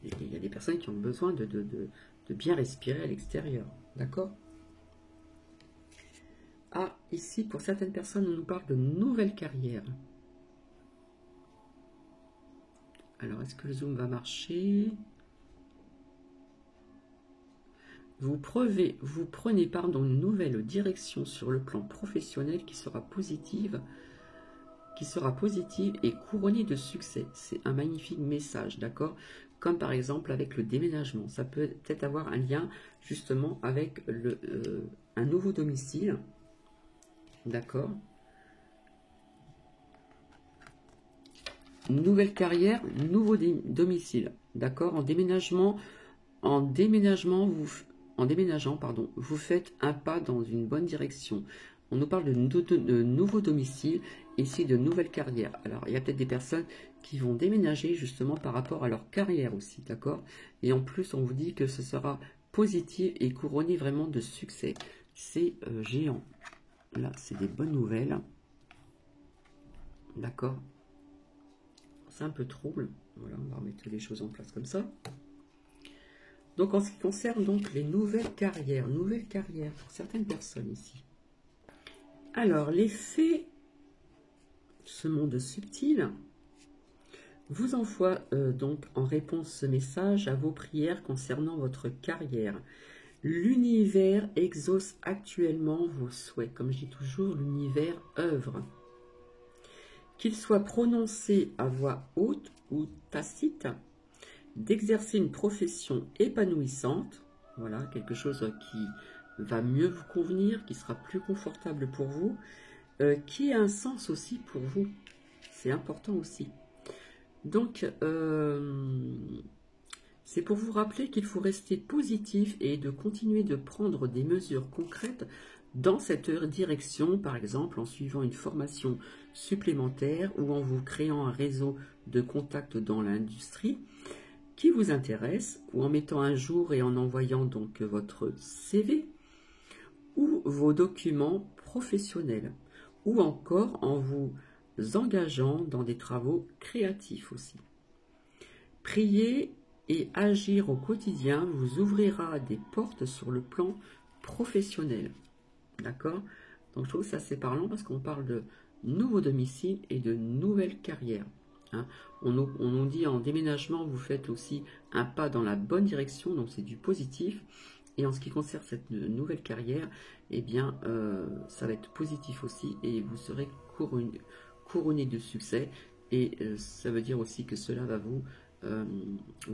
Et il y a des personnes qui ont besoin de bien respirer à l'extérieur. D'accord? Ah, ici, pour certaines personnes, on nous parle de nouvelles carrières. Alors, est-ce que le zoom va marcher ? Vous prenez une nouvelle direction sur le plan professionnel qui sera positive et couronnée de succès. C'est un magnifique message, d'accord? Comme par exemple avec le déménagement. Ça peut peut-être avoir un lien justement avec un nouveau domicile, d'accord? Nouvelle carrière, nouveau domicile, d'accord? En déménageant, vous faites un pas dans une bonne direction. On nous parle de nouveaux domiciles, ici de nouvelles carrières. Alors, il y a peut-être des personnes qui vont déménager justement par rapport à leur carrière aussi, d'accord? Et en plus, on vous dit que ce sera positif et couronné vraiment de succès. C'est géant. Là, c'est des bonnes nouvelles. D'accord? C'est un peu trouble. Voilà, on va remettre les choses en place comme ça. Donc, en ce qui concerne donc les nouvelles carrières pour certaines personnes ici. Alors, les fées, ce monde subtil, vous envoie donc en réponse ce message à vos prières concernant votre carrière. L'univers exauce actuellement vos souhaits. Comme je dis toujours, l'univers œuvre. Qu'il soit prononcé à voix haute ou tacite, d'exercer une profession épanouissante, voilà, quelque chose qui va mieux vous convenir, qui sera plus confortable pour vous, qui a un sens aussi pour vous. C'est important aussi. Donc, c'est pour vous rappeler qu'il faut rester positif et de continuer de prendre des mesures concrètes dans cette direction, par exemple en suivant une formation supplémentaire ou en vous créant un réseau de contacts dans l'industrie qui vous intéresse, ou en mettant un jour et en envoyant donc votre CV ou vos documents professionnels, ou encore en vous engageant dans des travaux créatifs aussi. Prier et agir au quotidien vous ouvrira des portes sur le plan professionnel. D'accord? Donc je trouve ça assez parlant parce qu'on parle de nouveaux domiciles et de nouvelles carrières. Hein. On nous dit en déménagement, vous faites aussi un pas dans la bonne direction, donc c'est du positif. Et en ce qui concerne cette nouvelle carrière, eh bien, ça va être positif aussi et vous serez couronné de succès. Et ça veut dire aussi que cela va vous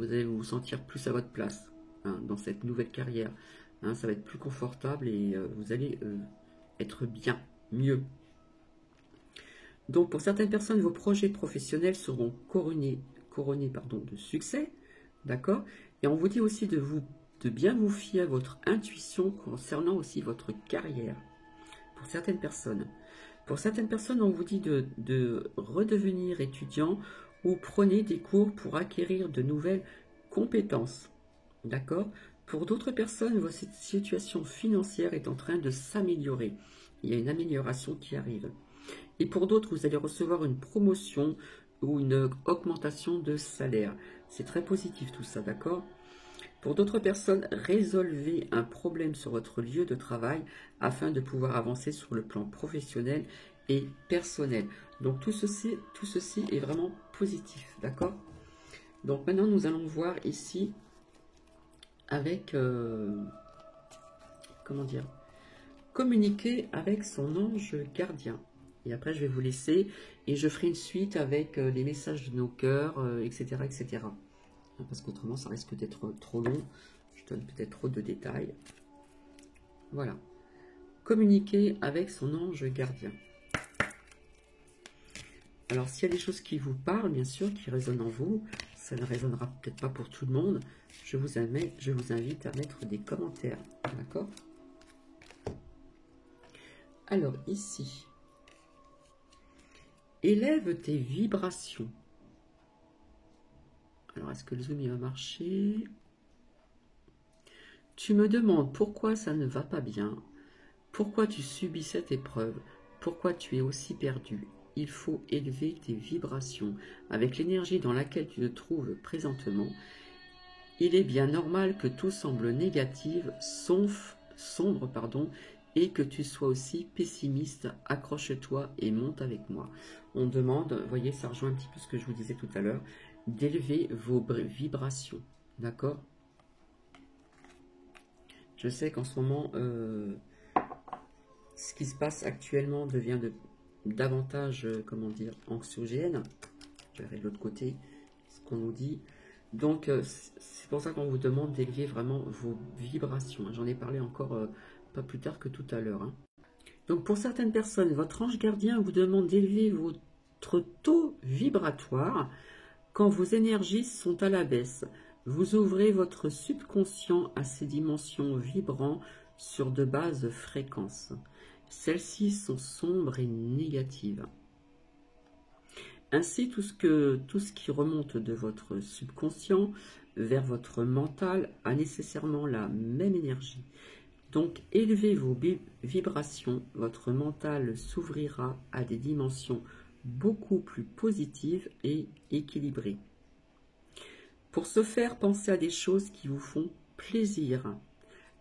allez vous sentir plus à votre place hein, dans cette nouvelle carrière. Hein, ça va être plus confortable et vous allez être bien, mieux. Donc, pour certaines personnes, vos projets professionnels seront couronnés de succès, d'accord? Et on vous dit aussi de bien vous fier à votre intuition concernant aussi votre carrière, pour certaines personnes. Pour certaines personnes, on vous dit de redevenir étudiant ou prenez des cours pour acquérir de nouvelles compétences. D'accord? Pour d'autres personnes, votre situation financière est en train de s'améliorer. Il y a une amélioration qui arrive. Et pour d'autres, vous allez recevoir une promotion ou une augmentation de salaire. C'est très positif tout ça, d'accord? Pour d'autres personnes, résolvez un problème sur votre lieu de travail afin de pouvoir avancer sur le plan professionnel et personnel. Donc tout ceci est vraiment positif, d'accord? Donc maintenant, nous allons voir ici avec, comment dire, communiquer avec son ange gardien. Et après, je vais vous laisser et je ferai une suite avec les messages de nos cœurs, etc., etc. Parce qu'autrement, ça risque d'être trop long. Je donne peut-être trop de détails. Voilà. Communiquer avec son ange gardien. Alors, s'il y a des choses qui vous parlent, bien sûr, qui résonnent en vous, ça ne résonnera peut-être pas pour tout le monde, je vous invite à mettre des commentaires. D'accord? Alors, ici, élève tes vibrations. Alors, est-ce que le zoom il va marcher? Tu me demandes pourquoi ça ne va pas bien, pourquoi tu subis cette épreuve, pourquoi tu es aussi perdu. Il faut élever tes vibrations avec l'énergie dans laquelle tu te trouves présentement. Il est bien normal que tout semble négatif, sombre, et que tu sois aussi pessimiste. Accroche-toi et monte avec moi. On demande, vous voyez, ça rejoint un petit peu ce que je vous disais tout à l'heure, d'élever vos vibrations. D'accord? Je sais qu'en ce moment, ce qui se passe actuellement devient davantage, comment dire, anxiogène. Je vais de l'autre côté, ce qu'on nous dit. Donc, c'est pour ça qu'on vous demande d'élever vraiment vos vibrations. J'en ai parlé encore pas plus tard que tout à l'heure. Hein. Donc, pour certaines personnes, votre ange gardien vous demande d'élever votre taux vibratoire quand vos énergies sont à la baisse. Vous ouvrez votre subconscient à ces dimensions vibrant sur de basses fréquences. Celles-ci sont sombres et négatives. Ainsi, tout ce qui remonte de votre subconscient vers votre mental a nécessairement la même énergie. Donc, élevez vos vibrations, votre mental s'ouvrira à des dimensions beaucoup plus positives et équilibrées. Pour ce faire, pensez à des choses qui vous font plaisir.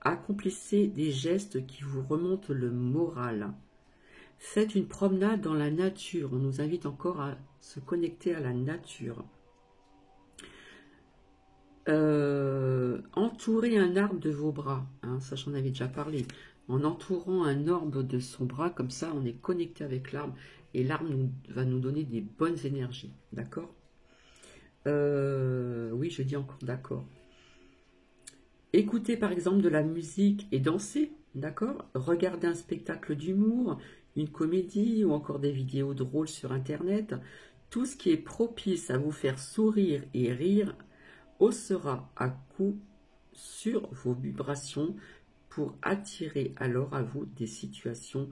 Accomplissez des gestes qui vous remontent le moral. Faites une promenade dans la nature. On nous invite encore à se connecter à la nature. Entourez un arbre de vos bras. Hein, ça, j'en avais déjà parlé. En entourant un arbre de son bras, comme ça, on est connecté avec l'arbre. Et l'arbre va nous donner des bonnes énergies. D'accord? Oui, je dis encore d'accord. Écoutez par exemple de la musique et danser, d'accord? Regardez un spectacle d'humour, une comédie ou encore des vidéos drôles sur Internet. Tout ce qui est propice à vous faire sourire et rire haussera à coup sur vos vibrations pour attirer alors à vous des situations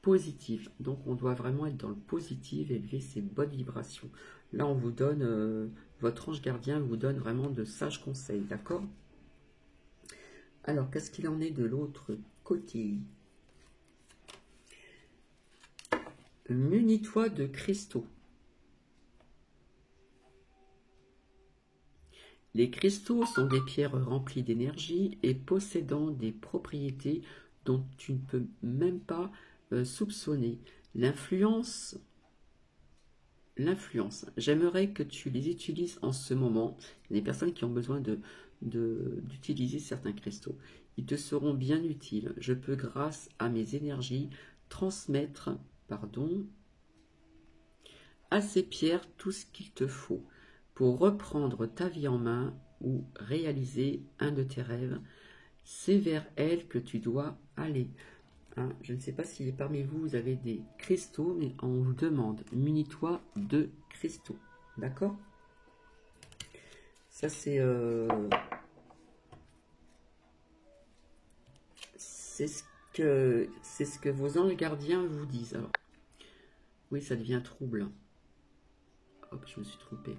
positives. Donc on doit vraiment être dans le positif, élever ses bonnes vibrations. Là on vous donne, votre ange gardien vous donne vraiment de sages conseils, d'accord? Alors, qu'est-ce qu'il en est de l'autre côté? Munis-toi de cristaux. Les cristaux sont des pierres remplies d'énergie et possédant des propriétés dont tu ne peux même pas soupçonner. L'influence. J'aimerais que tu les utilises en ce moment. Il y a des personnes qui ont besoin d'utiliser certains cristaux. Ils te seront bien utiles. Je peux, grâce à mes énergies, transmettre, à ces pierres tout ce qu'il te faut pour reprendre ta vie en main ou réaliser un de tes rêves. C'est vers elles que tu dois aller. Hein, je ne sais pas si parmi vous, vous avez des cristaux, mais on vous demande, munis-toi de cristaux. D'accord? Ça, c'est ce que vos anges gardiens vous disent. Alors, oui, ça devient trouble. hop, je me suis trompée.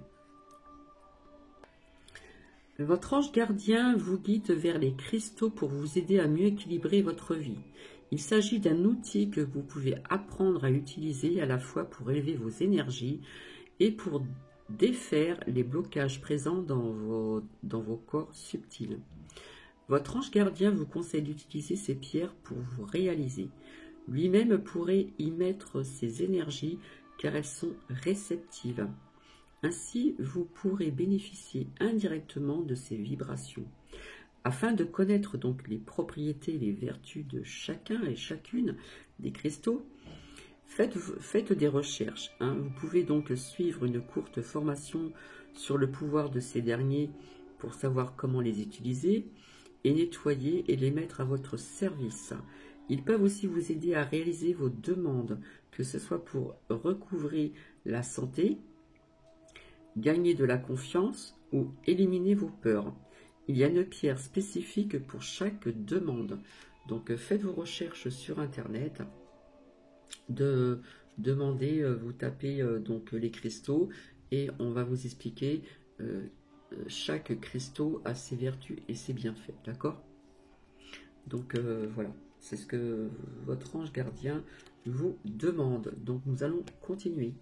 Votre ange gardien vous guide vers les cristaux pour vous aider à mieux équilibrer votre vie. Il s'agit d'un outil que vous pouvez apprendre à utiliser à la fois pour élever vos énergies et pour défaire les blocages présents dans vos corps subtils. Votre ange gardien vous conseille d'utiliser ces pierres pour vous réaliser. Lui-même pourrait y mettre ses énergies car elles sont réceptives. Ainsi, vous pourrez bénéficier indirectement de ces vibrations. Afin de connaître donc les propriétés et les vertus de chacun et chacune des cristaux, faites des recherches. Vous pouvez donc suivre une courte formation sur le pouvoir de ces derniers pour savoir comment les utiliser et nettoyer et les mettre à votre service. Ils peuvent aussi vous aider à réaliser vos demandes, que ce soit pour recouvrer la santé, gagner de la confiance ou éliminer vos peurs. Il y a une pierre spécifique pour chaque demande. Donc faites vos recherches sur internet, vous tapez donc les cristaux et on va vous expliquer chaque cristaux a ses vertus et ses bienfaits, d'accord? Donc voilà, c'est ce que votre ange gardien vous demande. Donc nous allons continuer.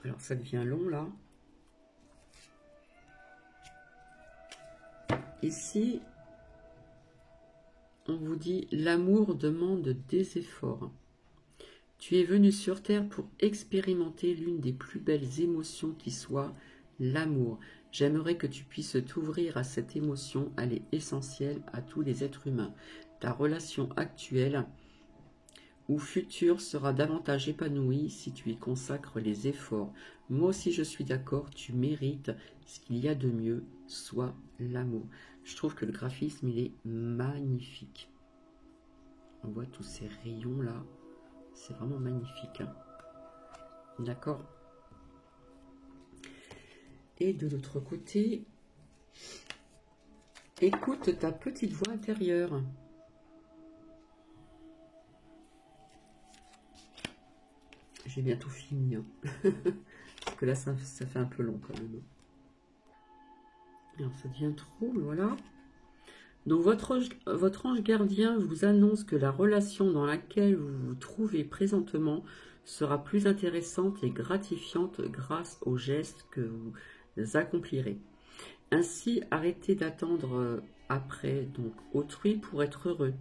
Alors ça devient long là. Ici, on vous dit l'amour demande des efforts. Tu es venu sur terre pour expérimenter l'une des plus belles émotions qui soit, l'amour. J'aimerais que tu puisses t'ouvrir à cette émotion, elle est essentielle à tous les êtres humains. Ta relation actuelle ou future sera davantage épanouie si tu y consacres les efforts. Moi aussi je suis d'accord, tu mérites ce qu'il y a de mieux, soit l'amour. Je trouve que le graphisme il est magnifique. On voit tous ces rayons là, c'est vraiment magnifique. D'accord. Et de l'autre côté, écoute ta petite voix intérieure. J'ai bientôt fini. Parce que là, ça fait un peu long quand même. Alors, ça devient trouble, voilà. Donc, votre ange gardien vous annonce que la relation dans laquelle vous vous trouvez présentement sera plus intéressante et gratifiante grâce aux gestes que vous accomplirez. Ainsi, arrêtez d'attendre après donc autrui pour être heureux.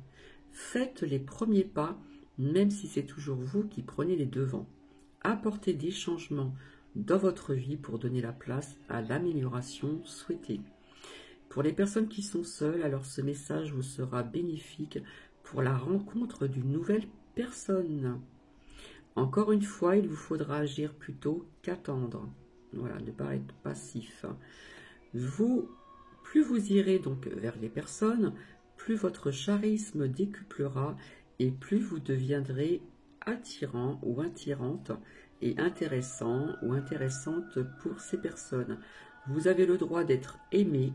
Faites les premiers pas, même si c'est toujours vous qui prenez les devants. Apportez des changements dans votre vie pour donner la place à l'amélioration souhaitée. Pour les personnes qui sont seules, alors ce message vous sera bénéfique pour la rencontre d'une nouvelle personne. Encore une fois, il vous faudra agir plutôt qu'attendre. Voilà, ne pas être passif. Plus vous irez donc vers les personnes, plus votre charisme décuplera et plus vous deviendrez attirant ou attirante et intéressant ou intéressante pour ces personnes. Vous avez le droit d'être aimé.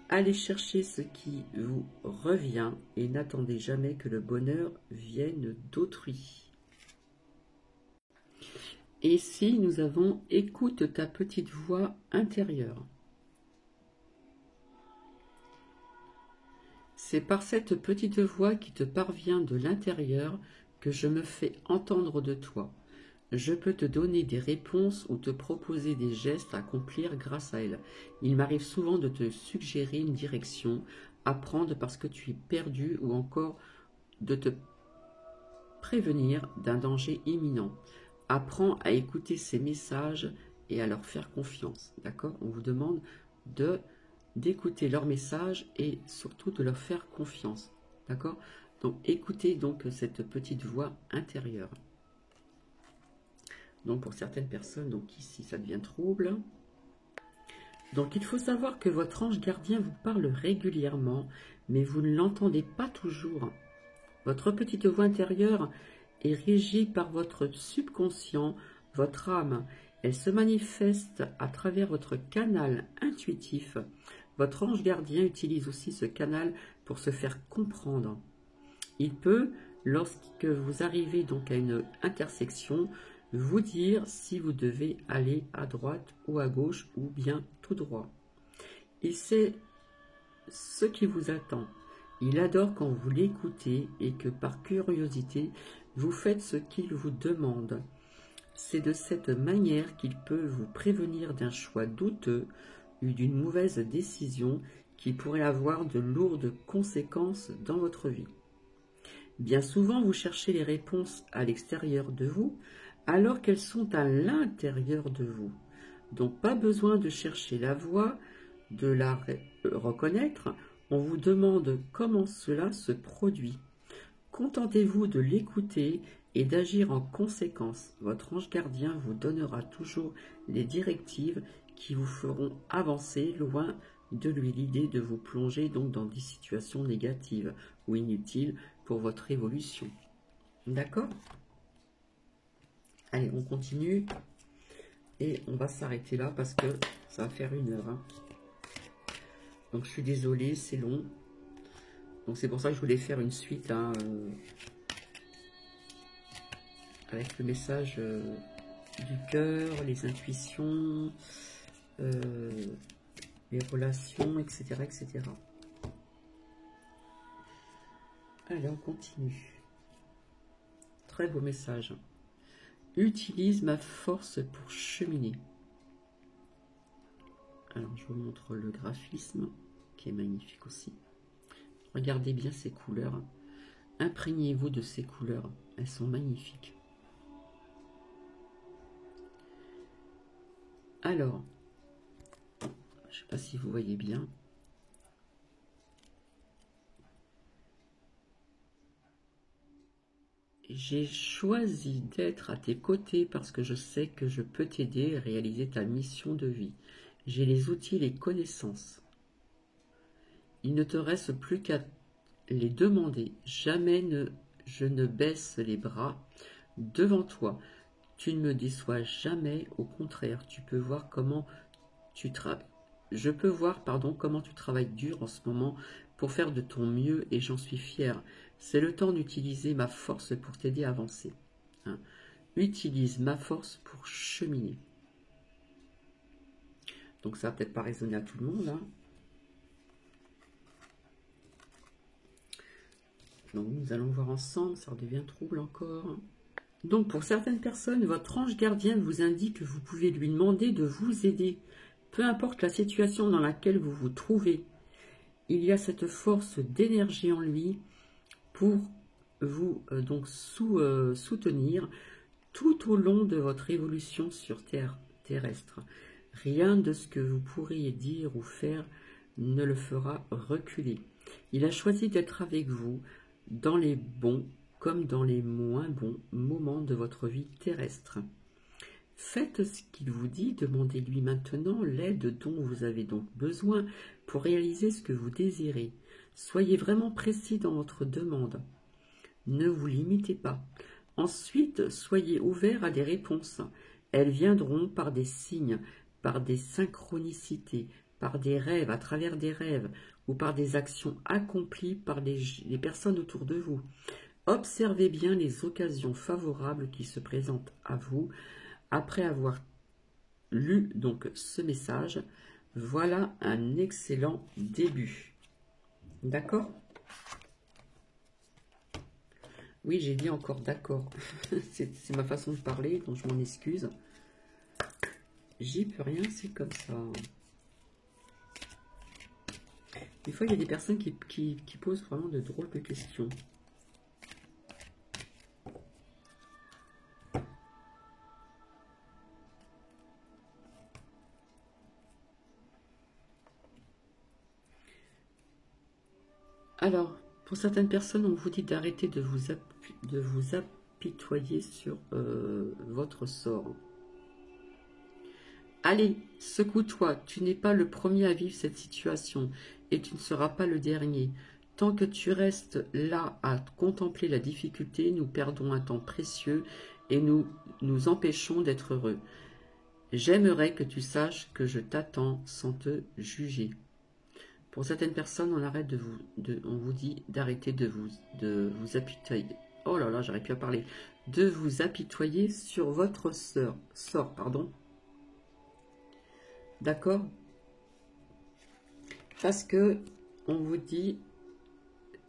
Allez chercher ce qui vous revient et n'attendez jamais que le bonheur vienne d'autrui. Et ici, nous avons « Écoute ta petite voix intérieure ». C'est par cette petite voix qui te parvient de l'intérieur que je me fais entendre de toi. Je peux te donner des réponses ou te proposer des gestes à accomplir grâce à elle. Il m'arrive souvent de te suggérer une direction, apprendre parce que tu es perdu ou encore de te prévenir d'un danger imminent. Apprends à écouter ces messages et à leur faire confiance. D'accord? On vous demande d'écouter leurs messages et surtout de leur faire confiance. D'accord? Donc écoutez donc cette petite voix intérieure. Donc pour certaines personnes, donc ici ça devient trouble. Donc il faut savoir que votre ange gardien vous parle régulièrement, mais vous ne l'entendez pas toujours. Votre petite voix intérieure est régie par votre subconscient, votre âme. Elle se manifeste à travers votre canal intuitif. Votre ange gardien utilise aussi ce canal pour se faire comprendre. Il peut, lorsque vous arrivez donc à une intersection, vous dire si vous devez aller à droite ou à gauche ou bien tout droit. Il sait ce qui vous attend. Il adore quand vous l'écoutez et que par curiosité, vous faites ce qu'il vous demande. C'est de cette manière qu'il peut vous prévenir d'un choix douteux ou d'une mauvaise décision qui pourrait avoir de lourdes conséquences dans votre vie. Bien souvent, vous cherchez les réponses à l'extérieur de vous, alors qu'elles sont à l'intérieur de vous. Donc, pas besoin de chercher la voie, de la reconnaître. On vous demande comment cela se produit. Contentez-vous de l'écouter et d'agir en conséquence. Votre ange gardien vous donnera toujours les directives qui vous feront avancer loin de lui l'idée de vous plonger donc dans des situations négatives ou inutiles pour votre évolution. D'accord? Allez, on continue et on va s'arrêter là parce que ça va faire 1 heure. Hein. Donc je suis désolée, c'est long. Donc c'est pour ça que je voulais faire une suite hein, avec le message du cœur, les intuitions, les relations, etc., etc. Allez, on continue. Très beau message. Utilise ma force pour cheminer. Alors, je vous montre le graphisme, qui est magnifique aussi. Regardez bien ces couleurs. Imprégnez-vous de ces couleurs. Elles sont magnifiques. Alors, je ne sais pas si vous voyez bien. J'ai choisi d'être à tes côtés parce que je sais que je peux t'aider à réaliser ta mission de vie. J'ai les outils, les connaissances. Il ne te reste plus qu'à les demander. Jamais je ne baisse les bras devant toi. Tu ne me déçois jamais. Au contraire, tu peux voir comment tu travailles. Je peux voir, comment tu travailles dur en ce moment pour faire de ton mieux et j'en suis fière. C'est le temps d'utiliser ma force pour t'aider à avancer. Hein. Utilise ma force pour cheminer. Donc ça va peut-être pas résonner à tout le monde. Hein. Donc nous allons voir ensemble, ça redevient trouble encore. Donc pour certaines personnes, votre ange gardien vous indique que vous pouvez lui demander de vous aider. Peu importe la situation dans laquelle vous vous trouvez, il y a cette force d'énergie en lui pour vous donc soutenir tout au long de votre évolution sur Terre terrestre. Rien de ce que vous pourriez dire ou faire ne le fera reculer. Il a choisi d'être avec vous dans les bons comme dans les moins bons moments de votre vie terrestre. Faites ce qu'il vous dit, demandez-lui maintenant l'aide dont vous avez donc besoin pour réaliser ce que vous désirez. Soyez vraiment précis dans votre demande. Ne vous limitez pas. Ensuite, soyez ouvert à des réponses. Elles viendront par des signes, par des synchronicités, par des rêves, à travers des rêves, ou par des actions accomplies par les personnes autour de vous. Observez bien les occasions favorables qui se présentent à vous. Après avoir lu donc ce message, voilà un excellent début. D'accord? Oui, j'ai dit encore d'accord. C'est ma façon de parler, donc je m'en excuse. J'y peux rien, c'est comme ça. Des fois, il y a des personnes qui posent vraiment de drôles de questions. Alors, pour certaines personnes, on vous dit d'arrêter de vous apitoyer sur votre sort. Allez, secoue-toi, tu n'es pas le premier à vivre cette situation et tu ne seras pas le dernier. Tant que tu restes là à contempler la difficulté, nous perdons un temps précieux et nous nous empêchons d'être heureux. J'aimerais que tu saches que je t'attends sans te juger. Pour certaines personnes, on vous dit d'arrêter de vous apitoyer. Oh là là, j'arrive plus à parler. De vous apitoyer sur votre sort, pardon. D'accord? Parce que on vous dit,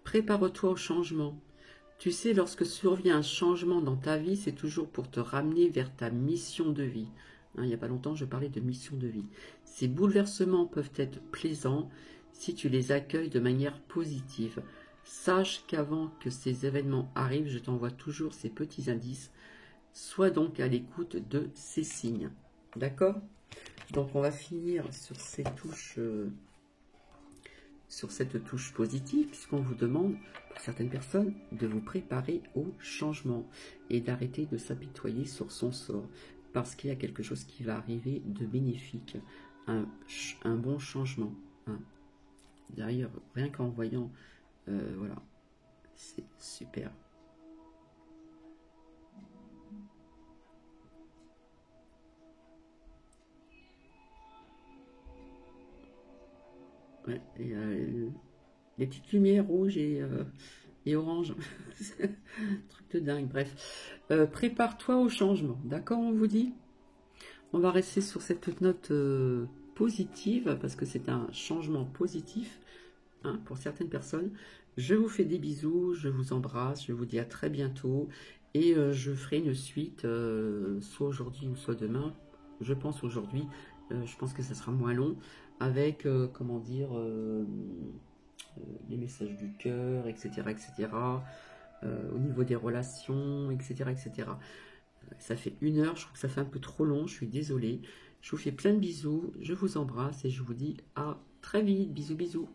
prépare-toi au changement. Tu sais, lorsque survient un changement dans ta vie, c'est toujours pour te ramener vers ta mission de vie. Hein, il n'y a pas longtemps, je parlais de mission de vie. Ces bouleversements peuvent être plaisants si tu les accueilles de manière positive. Sache qu'avant que ces événements arrivent, je t'envoie toujours ces petits indices. Sois donc à l'écoute de ces signes. D'accord? Donc on va finir sur ces touches... sur cette touche positive, puisqu'on vous demande, pour certaines personnes, de vous préparer au changement et d'arrêter de s'apitoyer sur son sort, parce qu'il y a quelque chose qui va arriver de bénéfique, un bon changement. Hein. D'ailleurs, rien qu'en voyant, voilà, c'est super. Ouais, et, les petites lumières rouges et orange. Truc de dingue, bref. Prépare-toi au changement, d'accord, on vous dit? On va rester sur cette note positive, parce que c'est un changement positif hein, pour certaines personnes. Je vous fais des bisous, je vous embrasse, je vous dis à très bientôt. Et je ferai une suite, soit aujourd'hui ou soit demain. Je pense aujourd'hui, je pense que ça sera moins long, avec, comment dire... les messages du cœur, etc., etc., au niveau des relations, etc., etc. Ça fait 1 heure, je trouve que ça fait un peu trop long, je suis désolée. Je vous fais plein de bisous, je vous embrasse et je vous dis à très vite, bisous, bisous.